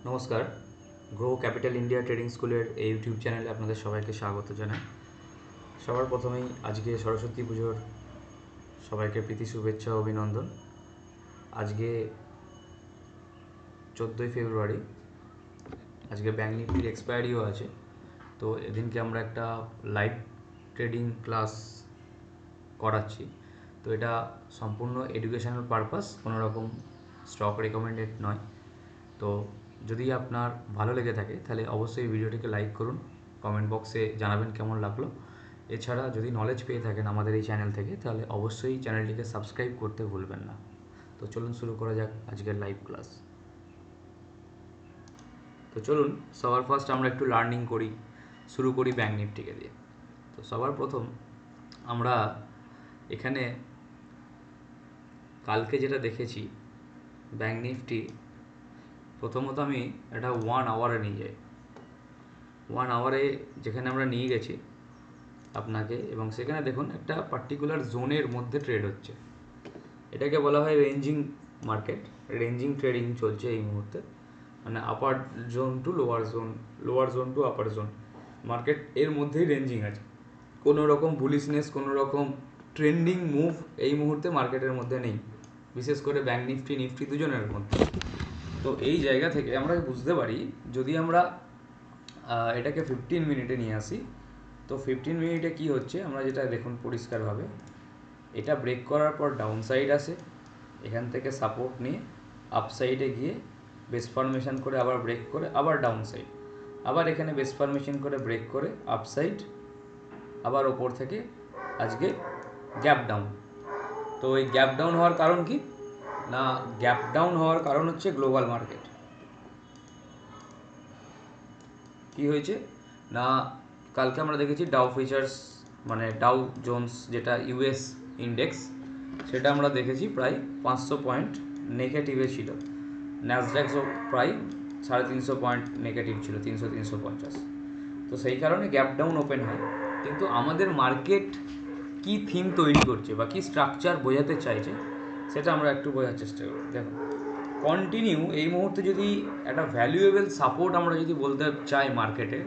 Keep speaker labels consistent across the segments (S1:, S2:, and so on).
S1: নমস্কার, grow capital India trading স্কুলের এই ইউটিউব চ্যানেলে আপনাদের সবাইকে স্বাগত জানাই। সবার প্রথমেই আজকে সরস্বতী পুজোর সবাইকে প্রীতি শুভেচ্ছা ও অভিনন্দন। আজকে 14ই ফেব্রুয়ারি, আজকে ব্যাঙ্ক নিফটির এক্সপায়ারিও আছে। তো এদিনকে আমরা একটা লাইভ ট্রেডিং ক্লাস করাচ্ছি। তো এটা সম্পূর্ণ এডুকেশনাল পারপাস, কোনো রকম স্টক রেকমেন্ডেড নয়। তো যদি আপনার ভালো লেগে থাকে তাহলে অবশ্যই ভিডিওটিকে লাইক করুন, কমেন্ট বক্সে জানাবেন কেমন লাগলো। এছাড়া যদি নলেজ পেয়ে থাকেন আমাদের এই চ্যানেল থেকে তাহলে অবশ্যই চ্যানেলটিকে সাবস্ক্রাইব করতে ভুলবেন না। তো চলুন শুরু করা যাক আজকের লাইভ ক্লাস। তো চলুন সবার ফার্স্ট আমরা একটু লার্নিং করি, শুরু করি ব্যাঙ্ক নিফটিকে দিয়ে। তো সবার প্রথম আমরা এখানে কালকে যেটা দেখেছি ব্যাঙ্ক নিফটি, প্রথমত আমি এটা 1 আওয়ারে নিয়ে যাই। 1 আওয়ারে যেখানে আমরা নিয়ে গেছি আপনাকে, এবং সেখানে দেখুন একটা পার্টিকুলার জোনের মধ্যে ট্রেড হচ্ছে। এটাকে বলা হয় রেঞ্জিং মার্কেট, রেঞ্জিং ট্রেডিং চলছে এই মুহূর্তে। মানে upper zone to lower zone to upper zone market এর মধ্যেই রেঞ্জিং আছে। কোনো রকম বুলিশনেস, কোনো রকম ট্রেন্ডিং মুভ এই মুহূর্তে মার্কেটের মধ্যে নেই, বিশেষ করে ব্যাঙ্ক নিফটি দুজনের মধ্যে। তো এই জায়গা থেকে আমরা বুঝতে পারি, যদি আমরা এটাকে 15 মিনিটে নিয়ে আসি, তো 15 মিনিটে কি হচ্ছে আমরা যেটা দেখুন পরিষ্কারভাবে, এটা ব্রেক করার পর ডাউন সাইড আসে, এখান থেকে সাপোর্ট নিয়ে আপ সাইডে গিয়ে বেস ফরমেশন করে আবার ব্রেক করে আবার ডাউন সাইড, আবার এখানে বেস ফরমেশন করে ব্রেক করে আপ সাইড, আবার ওপর থেকে আজকে গ্যাপ ডাউন। তো এই গ্যাপ ডাউন হওয়ার কারণ কি না, গ্যাপ ডাউন হওয়ার কারণ হচ্ছে গ্লোবাল মার্কেট। কি হয়েছে না, কালকে আমরা দেখেছি ডাউ ফিচার্স মানে ডাউ জোন্স যেটা ইউএস ইন্ডেক্স, সেটা আমরা দেখেছি প্রায় 500 পয়েন্ট নেগেটিভে ছিল। ন্যাসড্যাকও প্রায় 350 পয়েন্ট নেগেটিভ ছিল, 300-350। তো সেই কারণে গ্যাপ ডাউন ওপেন হয়। কিন্তু আমাদের মার্কেট কি থিম তৈরি করছে বা কি স্ট্রাকচার বোঝাতে চাইছে সেটা আমরা একটু বোঝার চেষ্টা করব। দেখো, কন্টিনিউ এই মুহূর্তে যদি একটা ভ্যালুয়েবল সাপোর্ট আমরা যদি বলতে চাই মার্কেটে,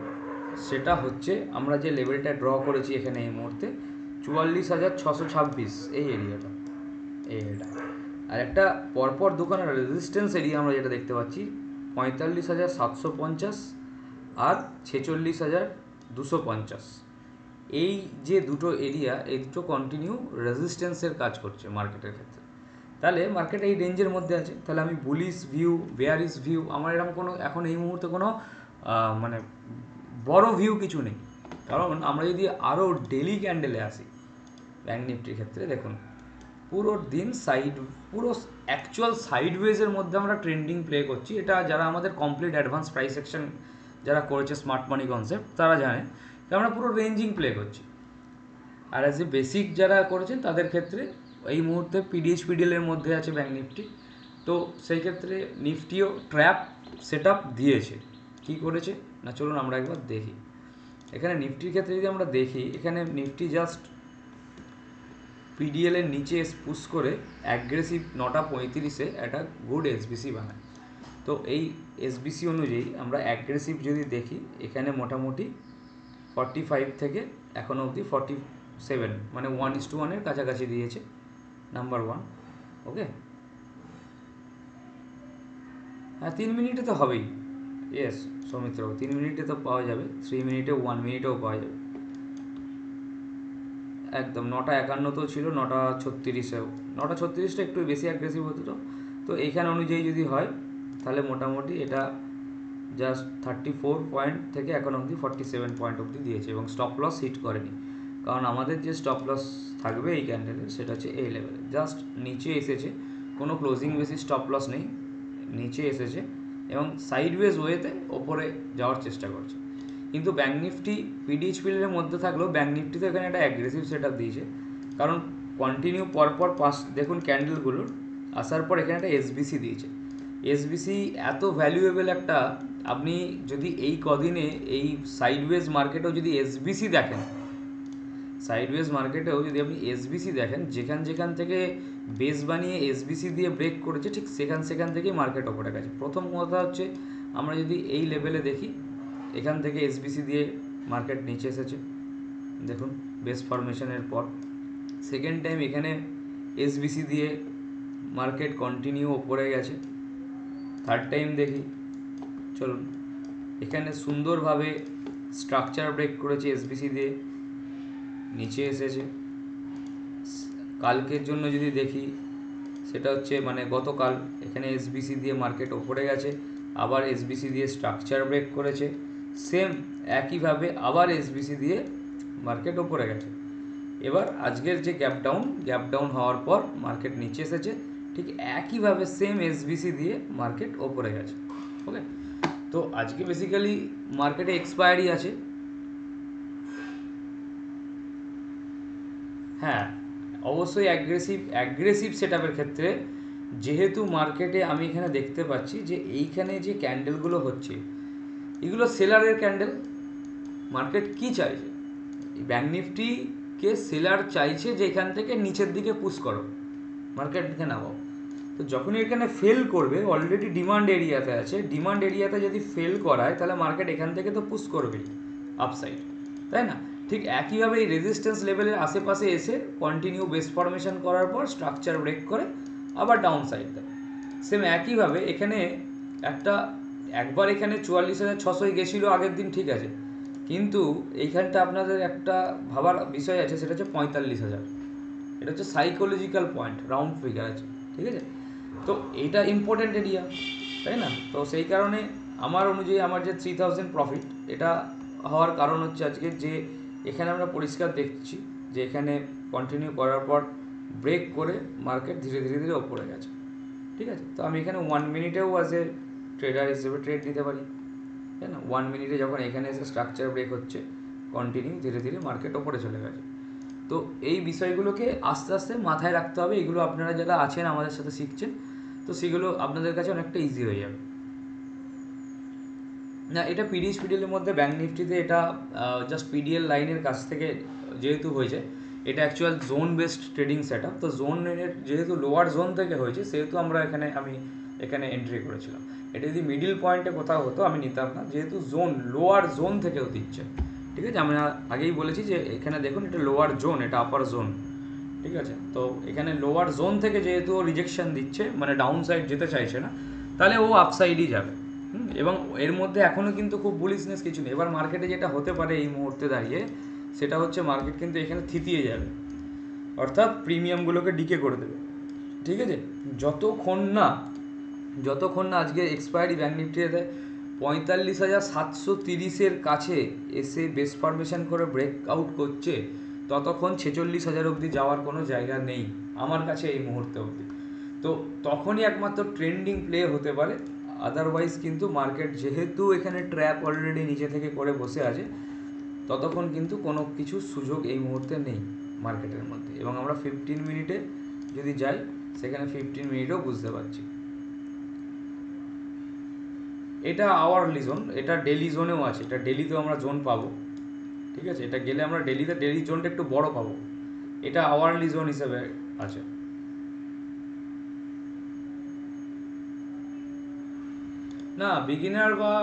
S1: সেটা হচ্ছে আমরা যে লেভেলটা ড্র করেছি এখানে এই মুহূর্তে 44,626, এই এরিয়াটা, এটা। আর একটা পরপর দুখানা রেজিস্ট্যান্স এরিয়া আমরা যেটা দেখতে পাচ্ছি 45,750 আর 46,250। এই যে দুটো এরিয়া, এই দুটো কন্টিনিউ রেজিস্ট্যান্সের কাজ করছে মার্কেটের ক্ষেত্রে। তাহলে মার্কেট এই রেঞ্জের মধ্যে আছে। তাহলে আমি বুলিশ ভিউ, বেয়ারিশ ভিউ, আমার এরকম কোনো এখন এই মুহূর্তে কোনো মানে বড় ভিউ কিছু নেই। কারণ আমরা যদি আরও ডেলি ক্যান্ডেলে আসি ব্যাঙ্ক নিফটির ক্ষেত্রে, দেখুন পুরো দিন পুরো অ্যাকচুয়াল সাইডওয়েজের মধ্যে আমরা ট্রেন্ডিং প্লে করছি। এটা যারা আমাদের কমপ্লিট অ্যাডভান্স প্রাইস অ্যাকশন যারা করেছে স্মার্ট মানি কনসেপ্ট তারা জানে যে আমরা পুরো রেঞ্জিং প্লে করছি। আর অ্যাজ এ বেসিক যারা করেছেন তাদের ক্ষেত্রে এই মুহূর্তে পিডিএল-এর মধ্যে আছে ব্যাঙ্ক নিফটি। তো সেই ক্ষেত্রে নিফটিও ট্র্যাপ সেট আপ দিয়েছে। কী করেছে না, চলুন আমরা একবার দেখি। এখানে নিফটির ক্ষেত্রে যদি আমরা দেখি, এখানে নিফটি জাস্ট পিডিএলের নিচে পুশ করে অ্যাগ্রেসিভ 9:35 একটা গুড এসবিসি বানায়। তো এই এসবিসি অনুযায়ী আমরা অ্যাগ্রেসিভ যদি দেখি, এখানে মোটামুটি 45 থেকে এখনও অবধি 47, মানে 1:1 কাছাকাছি দিয়েছে নাম্বার 1। ওকে, হ্যাঁ 3 মিনিটে তো হবেই। ইয়েস সৌমিত্র, 3 মিনিটে তো পাওয়া যাবে, 3 মিনিটে 1 মিনিটেও পাওয়া যাবে একদম। 9:51 ছিল, 9:36এও, 9:36টা একটু বেশি অ্যাগ্রেসিভ হতো। তো এইখানে অনুযায়ী যদি হয় তাহলে মোটামুটি এটা জাস্ট 34 পয়েন্ট থেকে এখন অবধি 47 পয়েন্ট অবধি দিয়েছে, এবং স্টপ লস হিট করেনি। কারণ আমাদের যে স্টপ লস থাকবে এই ক্যান্ডেলের সেটা হচ্ছে এই লেভেলে, জাস্ট নিচে এসেছে, কোনো ক্লোজিং বেশি স্টপ লস নেই, নিচে এসেছে এবং সাইডওয়েজ ওয়েতে ওপরে যাওয়ার চেষ্টা করছে। কিন্তু ব্যাঙ্ক নিফটি পিডিএইচপিএলের মধ্যে থাকলেও ব্যাঙ্ক নিফটি তো এখানে একটা অ্যাগ্রেসিভ সেট আপ দিয়েছে। কারণ কন্টিনিউ পরপর দেখুন ক্যান্ডেলগুলোর আসার পর এখানে একটা এসবিসি দিয়েছে। এসবিসি এত ভ্যালুয়েবল একটা, আপনি যদি এই কদিনে এই সাইডওয়েজ মার্কেটেও যদি এসবিসি দেখেন, সাইডওয়েজ মার্কেটেও যদি আপনি এসবিসি দেখেন, যেখান থেকে বেস বানিয়ে এসবিসি দিয়ে ব্রেক করেছে, ঠিক সেখান থেকেই মার্কেট ওপরে গেছে। প্রথম কথা হচ্ছে আমরা যদি এই লেভেলে দেখি, এখান থেকে এসবিসি দিয়ে মার্কেট নিচে এসেছে, দেখুন বেস ফরমেশনের পর সেকেন্ড টাইম এখানে এসবিসি দিয়ে মার্কেট কন্টিনিউ ওপরে গেছে, থার্ড টাইম দেখি, চলুন এখানে সুন্দরভাবে স্ট্রাকচার ব্রেক করেছে এসবিসি দিয়ে, নিচে এসেছে। কালকের জন্য যদি দেখি, সেটা হচ্ছে মানে গতকাল এখানে এসবিসি দিয়ে মার্কেট ওপরে গেছে, আবার এসবিসি দিয়ে স্ট্রাকচার ব্রেক করেছে, সেম একইভাবে আবার এসবিসি দিয়ে মার্কেট ওপরে গেছে। এবার আজকের যে গ্যাপ ডাউন হওয়ার পর মার্কেট নিচে এসেছে, ঠিক একইভাবে সেম এসবিসি দিয়ে মার্কেট ওপরে গেছে। ওকে, তো আজকে বেসিক্যালি মার্কেটে এক্সপায়ারি আছে। হ্যাঁ, অবশ্যই অ্যাগ্রেসিভ সেটআপের ক্ষেত্রে, যেহেতু মার্কেটে আমি এখানে দেখতে পাচ্ছি যে এইখানে যে ক্যান্ডেলগুলো হচ্ছে এগুলো সেলারের ক্যান্ডেল। মার্কেট কি চাইছে? ব্যাঙ্ক নিফটিকে সেলার চাইছে যে এখান থেকে নিচের দিকে পুশ করো, মার্কেটকে নামাও। তো যখনই এখানে ফেল করবে, অলরেডি ডিমান্ড এরিয়াতে আছে, ডিমান্ড এরিয়াতে যদি ফেল করায় তাহলে মার্কেট এখান থেকে তো পুশ করবেই আপসাইড, তাই না? ঠিক একইভাবে এই রেজিস্ট্যান্স লেভেলের আশেপাশে এসে কন্টিনিউ বেস ফরমেশন করার পর স্ট্রাকচার ব্রেক করে আবার ডাউন সাইড দেয়। সেম একইভাবে এখানে একবার এখানে 44,600 গেছিলো আগের দিন, ঠিক আছে, কিন্তু এইখানটা আপনাদের একটা ভাবার বিষয় আছে, সেটা হচ্ছে 45,000। এটা হচ্ছে সাইকোলজিক্যাল পয়েন্ট, রাউন্ড ফিগার আছে, ঠিক আছে? তো এইটা ইম্পর্টেন্ট এরিয়া, তাই না? তো সেই কারণে আমার অনুযায়ী আমার যে 3000 প্রফিট, এটা হওয়ার কারণ হচ্ছে আজকে যে এখানে আমরা পরিষ্কার দেখছি যে এখানে কন্টিনিউ করার পর ব্রেক করে মার্কেট ধীরে ধীরে ধীরে ওপরে গেছে, ঠিক আছে? তো আমি এখানে 1 মিনিটেও অ্যাজ এ ট্রেডার হিসেবে ট্রেড নিতে পারি, তাই না? 1 মিনিটে যখন এখানে এসে স্ট্রাকচার ব্রেক হচ্ছে, কন্টিনিউ ধীরে ধীরে মার্কেট ওপরে চলে গেছে। তো এই বিষয়গুলোকে আস্তে আস্তে মাথায় রাখতে হবে। এগুলো আপনারা যারা আছেন আমাদের সাথে শিখছেন, তো সেগুলো আপনাদের কাছে অনেকটা ইজি হয়ে যাবে। না, এটা পিডিএল মধ্যে ব্যাঙ্ক নিফটিতে এটা জাস্ট পিডিএল লাইনের কাছ থেকে যেহেতু হয়েছে, এটা actual zone based trading set up. তো জোনের যেহেতু লোয়ার জোন থেকে হয়েছে, সেহেতু আমি এখানে এন্ট্রি করেছিলাম। এটা যদি মিডিল পয়েন্টে কোথাও হতো আমি নিতাম না, যেহেতু লোয়ার জোন থেকেও দিচ্ছে, ঠিক আছে? আমি আগেই বলেছি যে এখানে দেখুন, এটা লোয়ার জোন, এটা আপার জোন, ঠিক আছে? তো এখানে লোয়ার জোন থেকে যেহেতু ও রিজেকশন দিচ্ছে, মানে ডাউন সাইড যেতে চাইছে না, তাহলে ও আপসাইডই যাবে। এবং এর মধ্যে এখনও কিন্তু খুব বুলিশনেস কিছু নেই। এবার মার্কেটে যেটা হতে পারে এই মুহূর্তে দাঁড়িয়ে, সেটা হচ্ছে মার্কেট কিন্তু এখানে থিতিয়ে যাবে, অর্থাৎ প্রিমিয়ামগুলোকে ডিকে করে দেবে, ঠিক আছে? যতক্ষণ না আজকে এক্সপায়ারি ব্যাঙ্ক নিফটিতে 45,730 কাছে এসে বেস ফরমেশন করে ব্রেক আউট করছে, ততক্ষণ 46,000 অবধি যাওয়ার কোনো জায়গা নেই আমার কাছে এই মুহূর্তে অবধি। তো তখনই একমাত্র ট্রেন্ডিং প্লে হতে পারে, আদারওয়াইজ কিন্তু মার্কেট যেহেতু এখানে ট্র্যাপ অলরেডি নিচে থেকে করে বসে আছে, ততক্ষণ কিন্তু কোনো কিছু সুযোগ এই মুহূর্তে নেই মার্কেটের মধ্যে। এবং আমরা 15 মিনিটে যদি যাই, সেখানে 15 মিনিটেও বুঝতে পারছি এটা আওয়ারলি জোন, এটা ডেলি জোনেও আছে, এটা ডেলিতেও আমরা জোন পাবো, ঠিক আছে? এটা গেলে আমরা ডেলি জোনটা একটু বড় পাবো, এটা আওয়ারলি জোন হিসেবে আছে। না, বিগিনার বা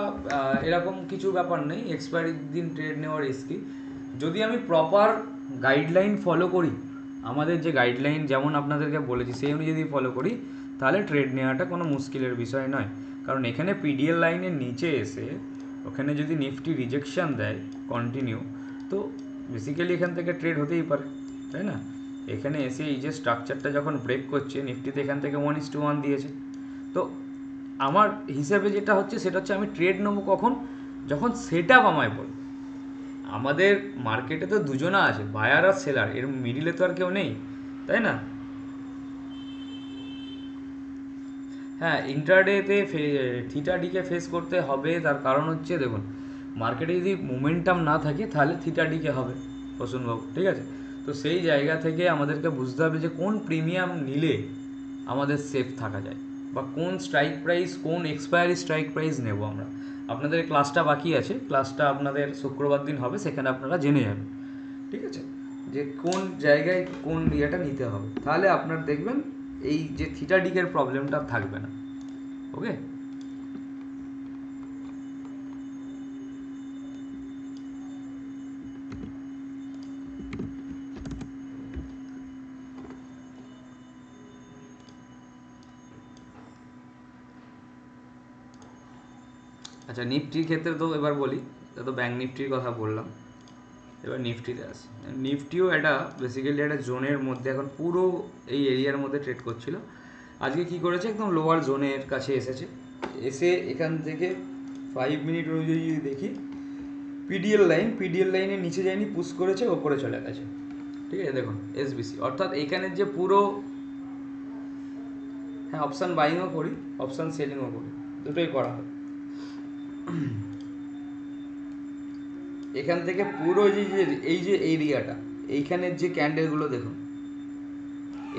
S1: এরকম কিছু ব্যাপার নেই। এক্সপায়ারির দিন ট্রেড নেওয়ার রিস্কি। যদি আমি প্রপার গাইডলাইন ফলো করি, আমাদের যে গাইডলাইন যেমন আপনাদেরকে বলেছি সেই অনুযায়ী যদি ফলো করি, তাহলে ট্রেড নেওয়াটা কোনো মুশকিলের বিষয় নয়। কারণ এখানে পিডিএল লাইনের নিচে এসে ওখানে যদি নিফটি রিজেকশান দেয় কন্টিনিউ, তো বেসিক্যালি এখান থেকে ট্রেড হতেই পারে, তাই না? এখানে এসে এই যে স্ট্রাকচারটা যখন ব্রেক করছে, নিফটিতে এখান থেকে 1:1 দিয়েছে। তো আমার হিসেবে যেটা হচ্ছে সেটা হচ্ছে আমি ট্রেড নেবো কখন, যখন সেট আপ আমায় বলবে। আমাদের মার্কেটে তো দুজনা আছে, বায়ার আর সেলার, এর মিডিলে তো আর কেউ নেই, তাই না? হ্যাঁ, ইন্টারডেতে থিটা ডিকে ফেস করতে হবে। তার কারণ হচ্ছে দেখুন, মার্কেটে যদি মোমেন্টাম না থাকে তাহলে থিটা ডিকে হবে প্রসূনবাবু, ঠিক আছে? তো সেই জায়গা থেকে আমাদেরকে বুঝতে হবে যে কোন প্রিমিয়াম নিলে আমাদের সেফ থাকা যায়, বা কোন স্ট্রাইক প্রাইস, কোন এক্সপায়ারি স্ট্রাইক প্রাইস নেব আমরা। আপনাদের ক্লাসটা বাকি আছে, ক্লাসটা আপনাদের শুক্রবার দিন হবে, সেখানে আপনারা জেনে যাবেন, ঠিক আছে? যে কোন জায়গায় কোন ইয়েটা নিতে হবে, তাহলে আপনার দেখবেন এই যে থিটা ডিকের প্রবলেমটা থাকবে না। ওকে। আচ্ছা, নিফটির ক্ষেত্রে তো এবার বলি, তো ব্যাঙ্ক নিফটির কথা বললাম, এবার নিফটিতে আসি। নিফটিও একটা বেসিক্যালি একটা জোনের মধ্যে এখন পুরো এই এরিয়ার মধ্যে ট্রেড করছিল। আজকে কি করেছে, একদম লোয়ার জোনের কাছে এসেছে, এসে এখান থেকে 5 মিনিট অনুযায়ী যদি দেখি, পিডিএল লাইনের নিচে যায়নি, পুশ করেছে, ওপরে চলে গেছে। ঠিক আছে, দেখুন এসবিসি, অর্থাৎ এখানের যে পুরো, হ্যাঁ অপশান বাইংও করি, অপশান সেলিংও করি, দুটোই করা হয়। এখান থেকে পুরো এই যে এরিয়াটা, এইখানের যে ক্যান্ডেলগুলো দেখুন,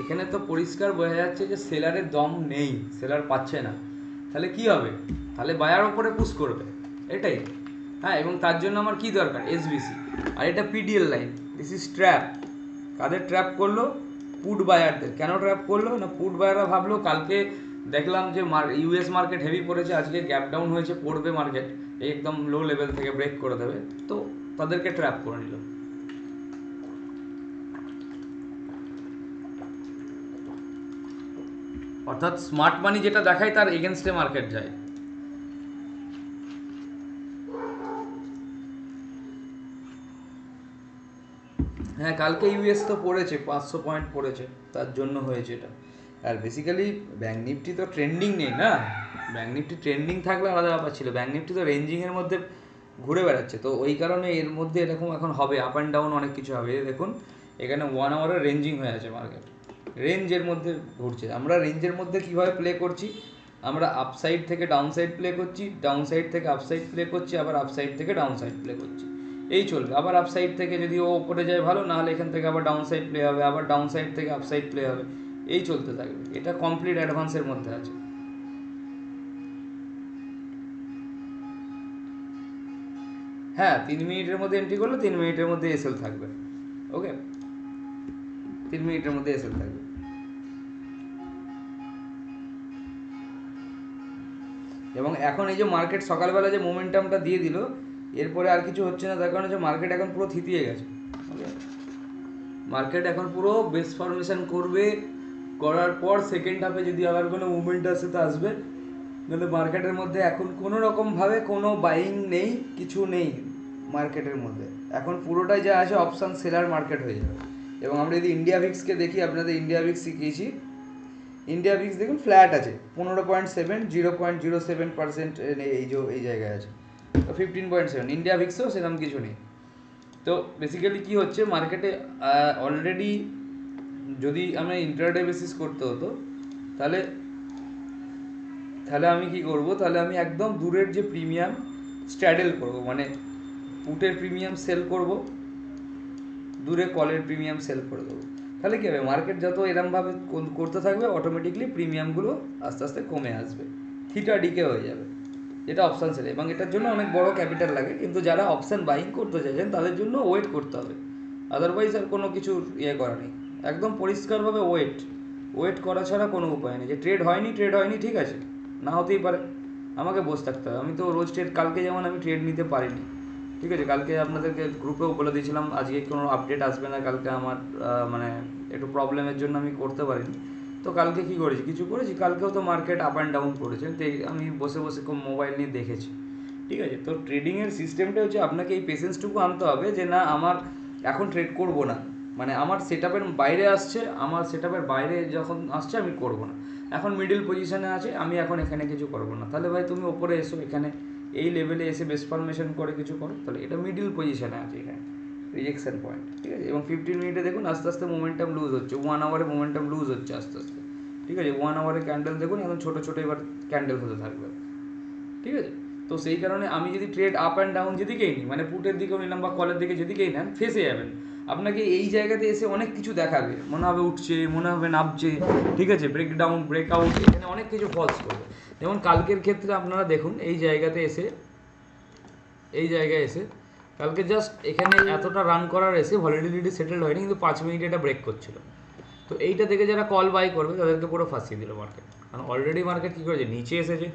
S1: এখানে তো পরিষ্কার বোঝা যাচ্ছে যে সেলারের দম নেই, সেলার পাচ্ছে না। তাহলে কি হবে, তাহলে বায়ার ওপরে পুশ করবে, এটাই। হ্যাঁ, এবং তার জন্য আমার কি দরকার, এসবিসি। আর এটা PDL line, this is trap. কাদের ট্র্যাপ করলো, পুট বায়ারদের। কেন ট্র্যাপ করলো না, পুট বায়াররা ভাবলো কালকে দেখলাম যে ইউএস মার্কেট হেভি পড়েছে, আজকে গ্যাপ ডাউন হয়েছে, পড়বে মার্কেট একদম লো লেভেল থেকে ব্রেক করে দেবে, তো তাদেরকে ট্র্যাপ করে নিল। অর্থাৎ স্মার্ট মানি যেটা দেখায় তার এগেনস্টে মার্কেট যায়। হ্যাঁ, কালকে ইউএস তো পড়েছে, 500 পয়েন্ট পড়েছে, তার জন্য হয়েছে এটা। আর বেসিক্যালি ব্যাঙ্ক নিফটি তো ট্রেন্ডিং নেই না, ব্যাঙ্ক নিফটি ট্রেন্ডিং থাকলে আলাদা ব্যাপার ছিল, ব্যাঙ্ক নিফটি তো রেঞ্জিংয়ের মধ্যে ঘুরে বেড়াচ্ছে, তো ওই কারণে এর মধ্যে এরকম এখন হবে, আপ অ্যান্ড ডাউন অনেক কিছু হবে। দেখুন এখানে 1 আওয়ারে রেঞ্জিং হয়ে আছে মার্কেট, রেঞ্জের মধ্যে ঘুরছে। আমরা রেঞ্জের মধ্যে কীভাবে প্লে করছি, আমরা আপসাইড থেকে ডাউন সাইড প্লে করছি, ডাউন সাইড থেকে আপসাইড প্লে করছি, আবার আপসাইড থেকে ডাউন সাইড প্লে করছি, এই চলবে। আবার আপসাইড থেকে যদি ও ওপরে যায় ভালো, নাহলে এখান থেকে আবার ডাউন সাইড প্লে হবে, আবার ডাউন সাইড থেকে আপসাইড প্লে হবে, এই চলতে থাকবে। এটা কমপ্লিট অ্যাডভান্সের মধ্যে আছে। হ্যাঁ, 3 মিনিটের মধ্যে এন্ট্রি করলে 3 মিনিটের মধ্যে এসএল থাকবে। ওকে, 3 মিনিটের মধ্যে এসএল থাকবে। এবং এখন এই যে মার্কেট সকালবেলা যে মোমেন্টামটা দিয়ে দিল, এরপরে আর কিছু হচ্ছে না, তার কারণ হচ্ছে মার্কেট এখন পুরো থিতিয়ে গেছে। মার্কেট এখন পুরো বেস ফরমেশন করবে, করার পর সেকেন্ড হাফে যদি আবার কোনো মুভমেন্ট আসে তো আসবে, নাহলে মার্কেটের মধ্যে এখন কোনো রকমভাবে কোনো বাইং নেই, কিছু নেই মার্কেটের মধ্যে। এখন পুরোটাই যা আছে অপশান সেলার মার্কেট হয়ে যাবে। এবং আমরা যদি ইন্ডিয়া ভিক্সকে দেখি, আপনাদের ইন্ডিয়া ভিক্স শিখিয়েছি, ইন্ডিয়া ভিক্স দেখুন ফ্ল্যাট আছে 15.7, 0.07% এই জায়গায় আছে, তো 15.7। ইন্ডিয়া ভিক্সেও সেরকম কিছু নেই। তো বেসিক্যালি কী হচ্ছে মার্কেটে অলরেডি, যদি আমরা ইন্টারডে বেসিস করতে হতো, তাহলে আমি কি করব, তাহলে আমি একদম দূরের যে প্রিমিয়াম স্ট্যাডেল করব, মানে পুটের প্রিমিয়াম সেল করব, দূরে কলের প্রিমিয়াম সেল করে দেবো। তাহলে কী হবে, মার্কেট যত এরমভাবে করতে থাকবে, অটোমেটিকলি প্রিমিয়ামগুলো আস্তে আস্তে কমে আসবে, থিটা ডিকে হয়ে যাবে, যেটা অপশান সেল। এবং এটার জন্য অনেক বড় ক্যাপিটাল লাগে, কিন্তু যারা অপশান বাইং করতে চাইছেন তাদের জন্য ওয়েট করতে হবে, আদারওয়াইজ আর কোনো কিছু করা নেই। একদম পরিষ্কারভাবে ওয়েট করা ছাড়া কোনো উপায় নেই। যে ট্রেড হয়নি, ঠিক আছে, না হতেই পারে, আমাকে বসে থাকতে হবে। আমি তো রোজ ট্রেড, কালকে যেমন আমি ট্রেড নিতে পারিনি, ঠিক আছে, কালকে আপনাদেরকে গ্রুপেও বলে দিয়েছিলাম আজকে কোনো আপডেট আসবে না, কালকে আমার মানে একটু প্রবলেমের জন্য আমি করতে পারিনি। তো কালকে কী করেছি, কিছু করেছি, কালকেও তো মার্কেট আপ অ্যান্ড ডাউন করেছে, তো আমি বসে বসে মোবাইল নিয়ে দেখেছি, ঠিক আছে। তো ট্রেডিংয়ের সিস্টেমটা হচ্ছে আপনাকে এই পেশেন্সটুকু আনতে হবে যে না, আমার এখন ট্রেড করব না, মানে আমার সেট আপের বাইরে আসছে, আমার সেট আপের বাইরে যখন আসছে আমি করব না, এখন মিডিল পজিশনে আছে, আমি এখন এখানে কিছু করবো না। তাহলে ভাই তুমি ওপরে এসো, এখানে এই লেভেলে এসে বেস ফরমেশন করে কিছু করো, তাহলে এটা মিডিল পজিশনে আছে, এখানে রিজেকশন পয়েন্ট, ঠিক আছে। এবং 15 মিনিটে দেখুন আস্তে আস্তে মোমেন্টাম লুজ হচ্ছে, 1 আওয়ারে মোমেন্টাম লুজ হচ্ছে আস্তে আস্তে, ঠিক আছে। 1 আওয়ারে ক্যান্ডেল দেখুন এখন ছোটো ছোটো এবার ক্যান্ডেল হতে থাকবে, ঠিক আছে। তো সেই কারণে আমি যদি ট্রেড আপ অ্যান্ড ডাউন যেদিকেই নিই, মানে পুটের দিকেও নিলাম বা কলের দিকে যেদিকেই নেন, ফেসে যাবেন। আপনাকে এই জায়গাতে এসে অনেক কিছু দেখাবে, মনে হবে উঠছে, মনে হবে নামছে, ঠিক আছে, ব্রেকডাউন, ব্রেকআউট, এখানে অনেক কিছু ফলস করবে। যেমন কালকের ক্ষেত্রে আপনারা দেখুন এই জায়গায় এসে কালকে জাস্ট এখানে এতটা রান করার এসে ভলিটিলিটি সেটেলড হয়নি, কিন্তু 5 মিনিটে এটা ব্রেক করছিল। তো এইটা থেকে যারা কল বাই করবে তাদেরকে পুরো ফাঁসিয়ে দিল মার্কেট, কারণ অলরেডি মার্কেট কী করেছে, নিচে এসেছে,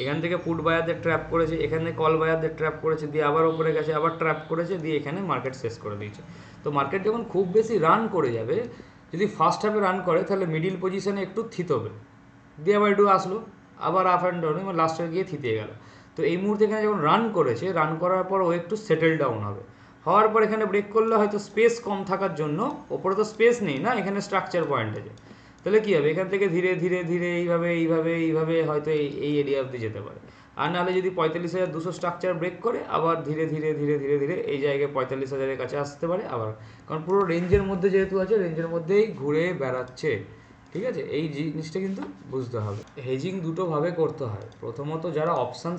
S1: এখান থেকে পুট বায়ারদের ট্র্যাপ করেছে, এখানে কল বায়ারদের ট্র্যাপ করেছে, দিয়ে আবার ওপরে গেছে, আবার ট্র্যাপ করেছে, দিয়ে এখানে মার্কেট শেষ করে দিয়েছে। তো মার্কেট যখন খুব বেশি রান করে যাবে, যদি ফার্স্ট হাফে রান করে তাহলে মিডিল পজিশনে একটু থিতবে, দিয়ে আবার একটু আসলো, আবার আপ অ্যান্ড ডাউন, এবং লাস্টে গিয়ে থিতিয়ে গেল। তো এই মুহূর্তে এখানে যখন রান করেছে, রান করার পর ও একটু সেটেল ডাউন হবে, হওয়ার পর এখানে ব্রেক করলে হয়তো স্পেস কম থাকার জন্য, ওপরে তো স্পেস নেই না, এখানে স্ট্রাকচার পয়েন্ট আছে, তাহলে কী হবে, এখান থেকে ধীরে ধীরে ধীরে এইভাবে এইভাবে এইভাবে হয়তো এই এরিয়া অবধি যেতে পারে। আর নাহলে যদি 45,200 স্ট্রাকচার ব্রেক করে আবার ধীরে ধীরে ধীরে ধীরে ধীরে এই জায়গায় 45,000-এর কাছে আসতে পারে আবার, কারণ পুরো রেঞ্জের মধ্যে যেহেতু আছে, রেঞ্জের মধ্যেই ঘুরে বেড়াচ্ছে। ঠিক আছে, এই জিনিসটা কিন্তু বুঝতে হবে। হেজিং দুটোভাবে করতে হয়। প্রথমত যারা অপশান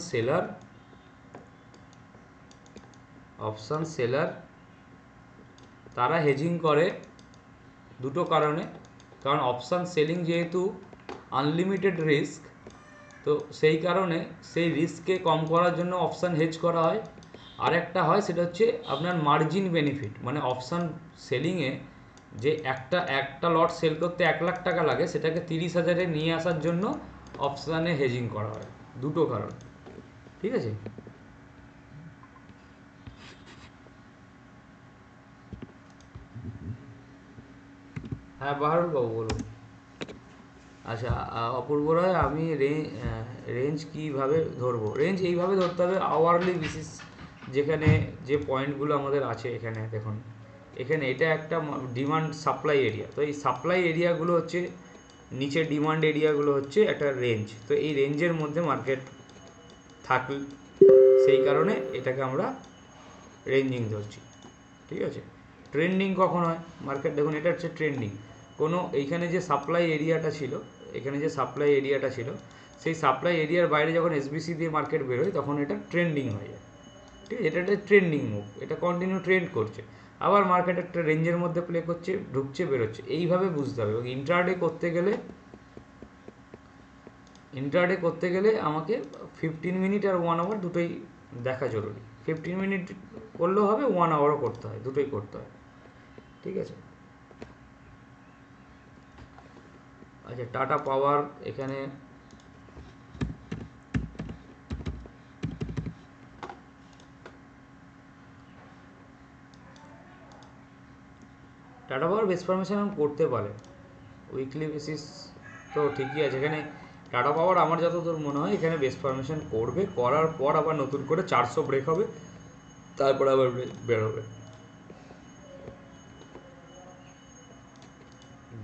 S1: সেলার তারা হেজিং করে দুটো কারণে। কারণ অপশান সেলিং যেহেতু আনলিমিটেড রিস্ক, তো সেই কারণে সেই রিস্ককে কম করার জন্য অপশান হেজ করা হয়। আর একটা হয় সেটা হচ্ছে আপনার মার্জিন বেনিফিট, মানে অপশান সেলিংয়ে যে একটা লট সেল করতে 1,00,000 টাকা লাগে, সেটাকে 30,000-এ নিয়ে আসার জন্য অপশানে হেজিং করা হয়। দুটো কারণ। ঠিক আছে, হ্যাঁ বাহারুল বাবু বলুন। আচ্ছা, অপূর্ব রায়, আমি রেঞ্জ কীভাবে ধরবো? রেঞ্জ এইভাবে ধরতে হবে, আওয়ারলি বেসিস, যেখানে যে পয়েন্টগুলো আমাদের আছে এখানে দেখুন, এখানে এটা একটা ডিমান্ড সাপ্লাই এরিয়া, তো এই সাপ্লাই এরিয়াগুলো হচ্ছে, নিচে ডিমান্ড এরিয়াগুলো হচ্ছে একটা রেঞ্জ, তো এই রেঞ্জের মধ্যে মার্কেট থাকলে সেই কারণে এটাকে আমরা রেঞ্জিং ধরছি। ঠিক আছে, ট্রেন্ডিং কখন হয় মার্কেট? দেখুন এটা হচ্ছে ট্রেন্ডিং, কোনো এইখানে যে সাপ্লাই এরিয়াটা ছিল, এখানে যে সাপ্লাই এরিয়াটা ছিল, সেই সাপ্লাই এরিয়ার বাইরে যখন এসবিসি দিয়ে মার্কেট বেরোয় তখন এটা ট্রেন্ডিং হয়ে যায়। ঠিক আছে, এটা একটা ট্রেন্ডিং মুভ, এটা কন্টিনিউ ট্রেন্ড করছে, আবার মার্কেট একটা রেঞ্জের মধ্যে প্লে করছে, ঢুকছে বেরোচ্ছে, এইভাবে বুঝতে হবে। এবং ইন্ট্রাডে করতে গেলে আমাকে 15 মিনিট আর 1 আওয়ার দুটোই দেখা জরুরি। 15 মিনিট করলেও হবে, 1 আওয়ারও করতে হয়, দুটোই করতে হয়। ঠিক আছে, আচ্ছা টাটা পাওয়ার, এখানে টাটা পাওয়ার বেস ফরমেশন করতে পারে উইকলি বেসিস, তো ঠিকই আছে। এখানে টাটা পাওয়ার আমার যতদূর মনে হয় এখানে বেস ফরমেশন করবে, করার পর আবার নতুন করে 400 ব্রেক হবে, তারপর আবার বেরোবে।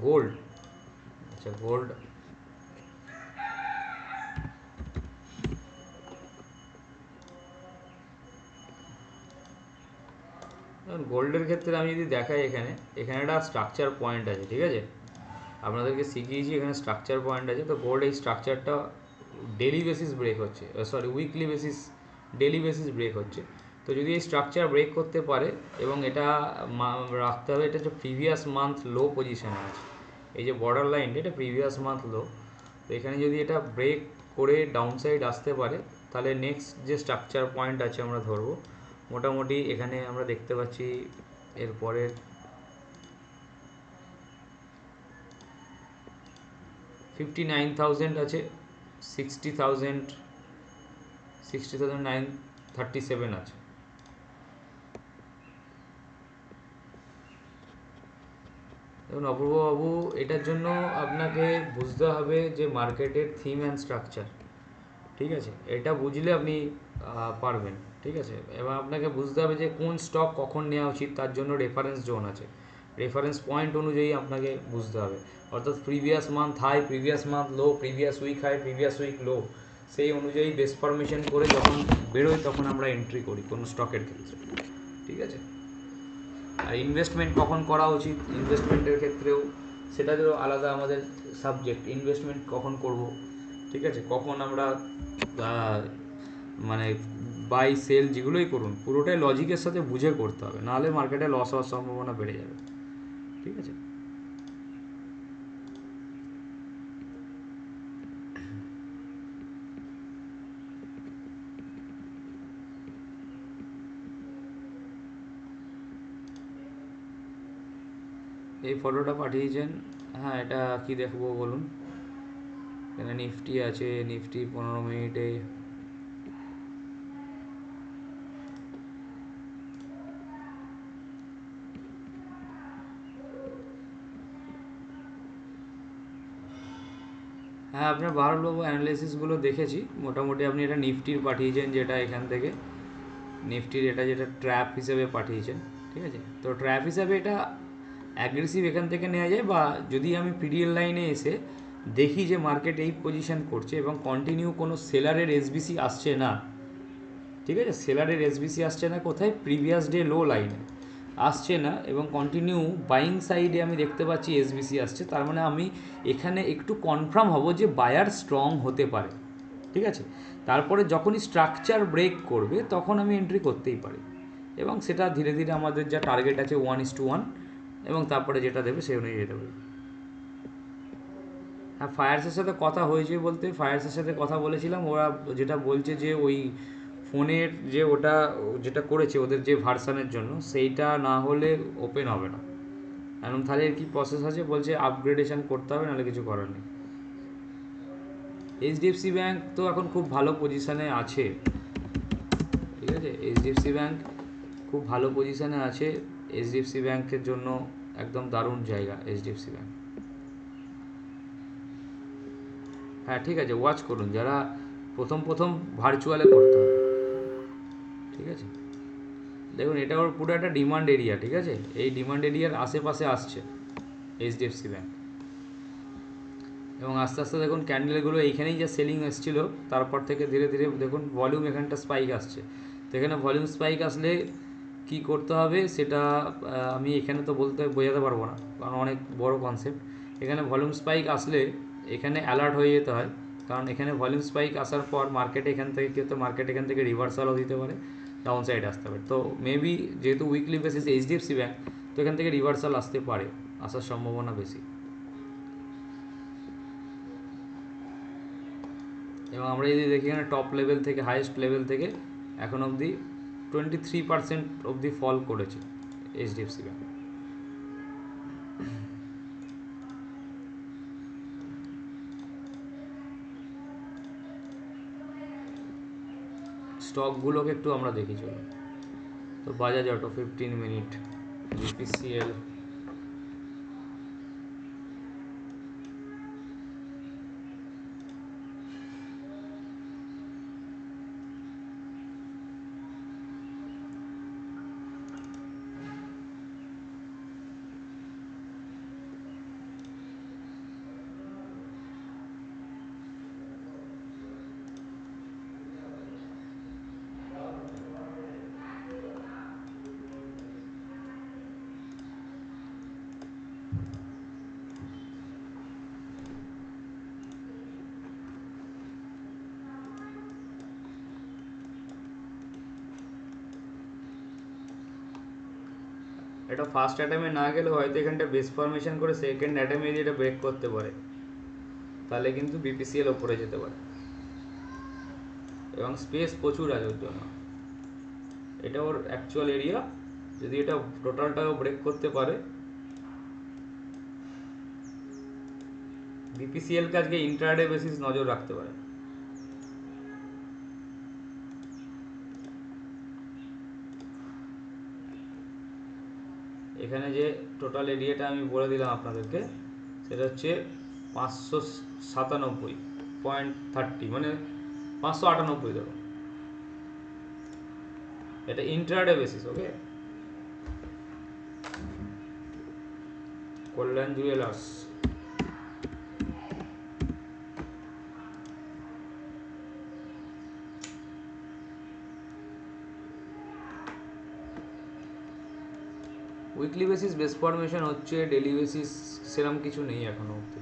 S1: গোল্ড, আচ্ছা গোল্ড, গোল্ডের ক্ষেত্রে আমি যদি দেখাই, এখানে একটা স্ট্রাকচার পয়েন্ট আছে। ঠিক আছে, আপনাদেরকে শিখিয়েছি এখানে স্ট্রাকচার পয়েন্ট আছে, তো গোল্ড এই স্ট্রাকচারটা ডেলি বেসিস ব্রেক হচ্ছে, weekly basis, daily basis break হচ্ছে। তো যদি এই স্ট্রাকচার ব্রেক করতে পারে, এবং এটা রাখতে হবে, এটা হচ্ছে প্রিভিয়াস মান্থ লো পজিশানে আছে, এই যে বর্ডার লাইনটা, এটা প্রিভিয়াস মান্থ লো। তো এখানে যদি এটা ব্রেক করে ডাউন সাইড আসতে পারে, তাহলে নেক্সট যে স্ট্রাকচার পয়েন্ট আছে আমরা ধরবো, মোটামুটি এখানে আমরা দেখতে পাচ্ছি এরপরে 59,000 আছে, 60,937 আছে। দেখুন অপূর্ববাবু, এটার জন্য আপনাকে বুঝতে হবে যে মার্কেটের থিম অ্যান্ড স্ট্রাকচার। ঠিক আছে, এটা বুঝলে আপনি পারবেন। ঠিক আছে, এবার আপনাকে বুঝতে হবে যে কোন স্টক কখন নেওয়া উচিত, তার জন্য রেফারেন্স জোন আছে, রেফারেন্স পয়েন্ট অনুযায়ী আপনাকে বুঝতে হবে। অর্থাৎ previous month high, previous month low, previous week high, previous week low, সেই অনুযায়ী বেস ফরমেশন করে যখন বেরোয় তখন আমরা এন্ট্রি করি কোনো স্টকের ক্ষেত্রে। ঠিক আছে, আর ইনভেস্টমেন্ট কখন করা উচিত, ইনভেস্টমেন্টের ক্ষেত্রেও সেটারও আলাদা আমাদের সাবজেক্ট, ইনভেস্টমেন্ট কখন করব। ঠিক আছে, কখন আমরা মানে বাই সেল যেগুলোই করুন, পুরোটাই লজিকের সাথে বুঝে করতে হবে, নাহলে মার্কেটে লস হওয়ার সম্ভাবনা বেড়ে যাবে। ঠিক আছে, এই ফটোটা পাঠিয়েছেন, হ্যাঁ এটা কি দেখবো বলুন? এখানে নিফটি আছে, নিফটি 15 মিনিটে, হ্যাঁ, আপনার বাহারবাবু অ্যানালাইসিসগুলো দেখেছি মোটামুটি। আপনি এটা নিফটির পাঠিয়েছেন, যেটা এখান থেকে নিফটির যেটা ট্র্যাপ হিসেবে পাঠিয়েছেন, ঠিক আছে। তো ট্র্যাপ হিসাবে এটা অ্যাগ্রেসিভ এখান থেকে নেওয়া যায়, বা যদি আমি পিডিএল লাইনে এসে দেখি যে মার্কেট এই পজিশন করছে এবং কন্টিনিউ কোনো সেলারের এসবিসি আসছে না, ঠিক আছে, সেলারের এসবিসি আসছে না কোথায়, প্রিভিয়াস ডে লো লাইনে আসছে না, এবং কন্টিনিউ বাইং সাইডে আমি দেখতে পাচ্ছি এসবিসি আসছে, তার মানে আমি এখানে একটু কনফার্ম হব যে বায়ার স্ট্রং হতে পারে, ঠিক আছে। তারপরে যখনই স্ট্রাকচার ব্রেক করবে তখন আমি এন্ট্রি করতেই পারি, এবং সেটা ধীরে ধীরে আমাদের যা টার্গেট আছে 1:1, এবং তারপরে যেটা দেবে সেই অনুযায়ী যেতে পারি। হ্যাঁ, ফায়ার্সের সাথে কথা হয়েছে বলতে, ফায়ার্সের সাথে কথা বলেছিলাম, ওরা যেটা বলছে যে ওই ফোনের যে ওটা যেটা করেছে ওদের যে ভার্সানের জন্য, সেইটা না হলে ওপেন হবে না। এখন তাহলে কি প্রসেস আছে, বলছে আপগ্রেডেশন করতে হবে, নাহলে কিছু করার নেই। এইচডিএফসি ব্যাঙ্ক তো এখন খুব ভালো পজিশানে আছে, ঠিক আছে। এইচডিএফসি ব্যাঙ্ক খুব ভালো পজিশানে আছে। এইচডিএফসি ব্যাঙ্কের জন্য একদম দারুণ জায়গা এইচডিএফসি ব্যাঙ্ক। হ্যাঁ, ঠিক আছে, ওয়াচ করুন। যারা প্রথম ভার্চুয়ালে করতে হবে, ঠিক আছে। দেখুন, এটা ওর পুরো একটা ডিমান্ড এরিয়া, ঠিক আছে। এই ডিমান্ড এরিয়ার আশেপাশে আসছে এইচডিএফসি ব্যাঙ্ক, এবং আস্তে আস্তে দেখুন ক্যান্ডেলগুলো এইখানেই যা সেলিং এসেছিলো, তারপর থেকে ধীরে ধীরে দেখুন ভলিউম এখানটা স্পাইক আসছে। তো এখানে ভলিউম স্পাইক আসলে কি করতে হবে সেটা আমি এখানে তো বোঝাতে পারবো না, কারণ অনেক বড় কনসেপ্ট। এখানে ভলিউম স্পাইক আসলে এখানে অ্যালার্ট হয়ে যেতে হয়, কারণ এখানে ভলিউম স্পাইক আসার পর মার্কেট এখান থেকে কী হতো, মার্কেট এখান থেকে রিভার্সালও দিতে পারে, ডাউন সাইড আসতে পারে। তো মেবি যেহেতু উইকলি বেসিস এইচডিএফসি ব্যাঙ্ক, তো এখান থেকে রিভার্সাল আসতে পারে, আসার সম্ভাবনা বেশি। এবং আমরা যদি দেখি এখানে টপ লেভেল থেকে, হাইয়েস্ট লেভেল থেকে এখন অবধি 23% অবধি ফল করেছে এইচডিএফসি ব্যাঙ্ক। স্টকগুলোকে একটু আমরা দেখি, চলো। তো বাজাজ অটো 15 মিনিট, বিপিসিএল, এটা ফার্স্ট অ্যাটেমে না গেলেও হয়তো এখানটা বেস ফরমেশন করে সেকেন্ড অ্যাটেমে যদি এটা ব্রেক করতে পারে, তাহলে কিন্তু বিপিসিএল ওপরে যেতে পারে, এবং স্পেস প্রচুর আছে ওর জন্য। এটা ওর অ্যাকচুয়াল এরিয়া, যদি এটা টোটালটাও ব্রেক করতে পারে, বিপিসিএলকে আজকে ইন্ট্রাডে বেসিস নজর রাখতে পারে। এখানে যে টোটাল এরিয়াটা আমি বলে দিলাম আপনাদেরকে, সেটা হচ্ছে 597.30, মানে 598 ধরো, এটা intraday basis. Okay, Kalyan Jewellers, weekly basis base formation হচ্ছে, ডেলি বেসিস সেরকম কিছু নেই এখনো অবধি।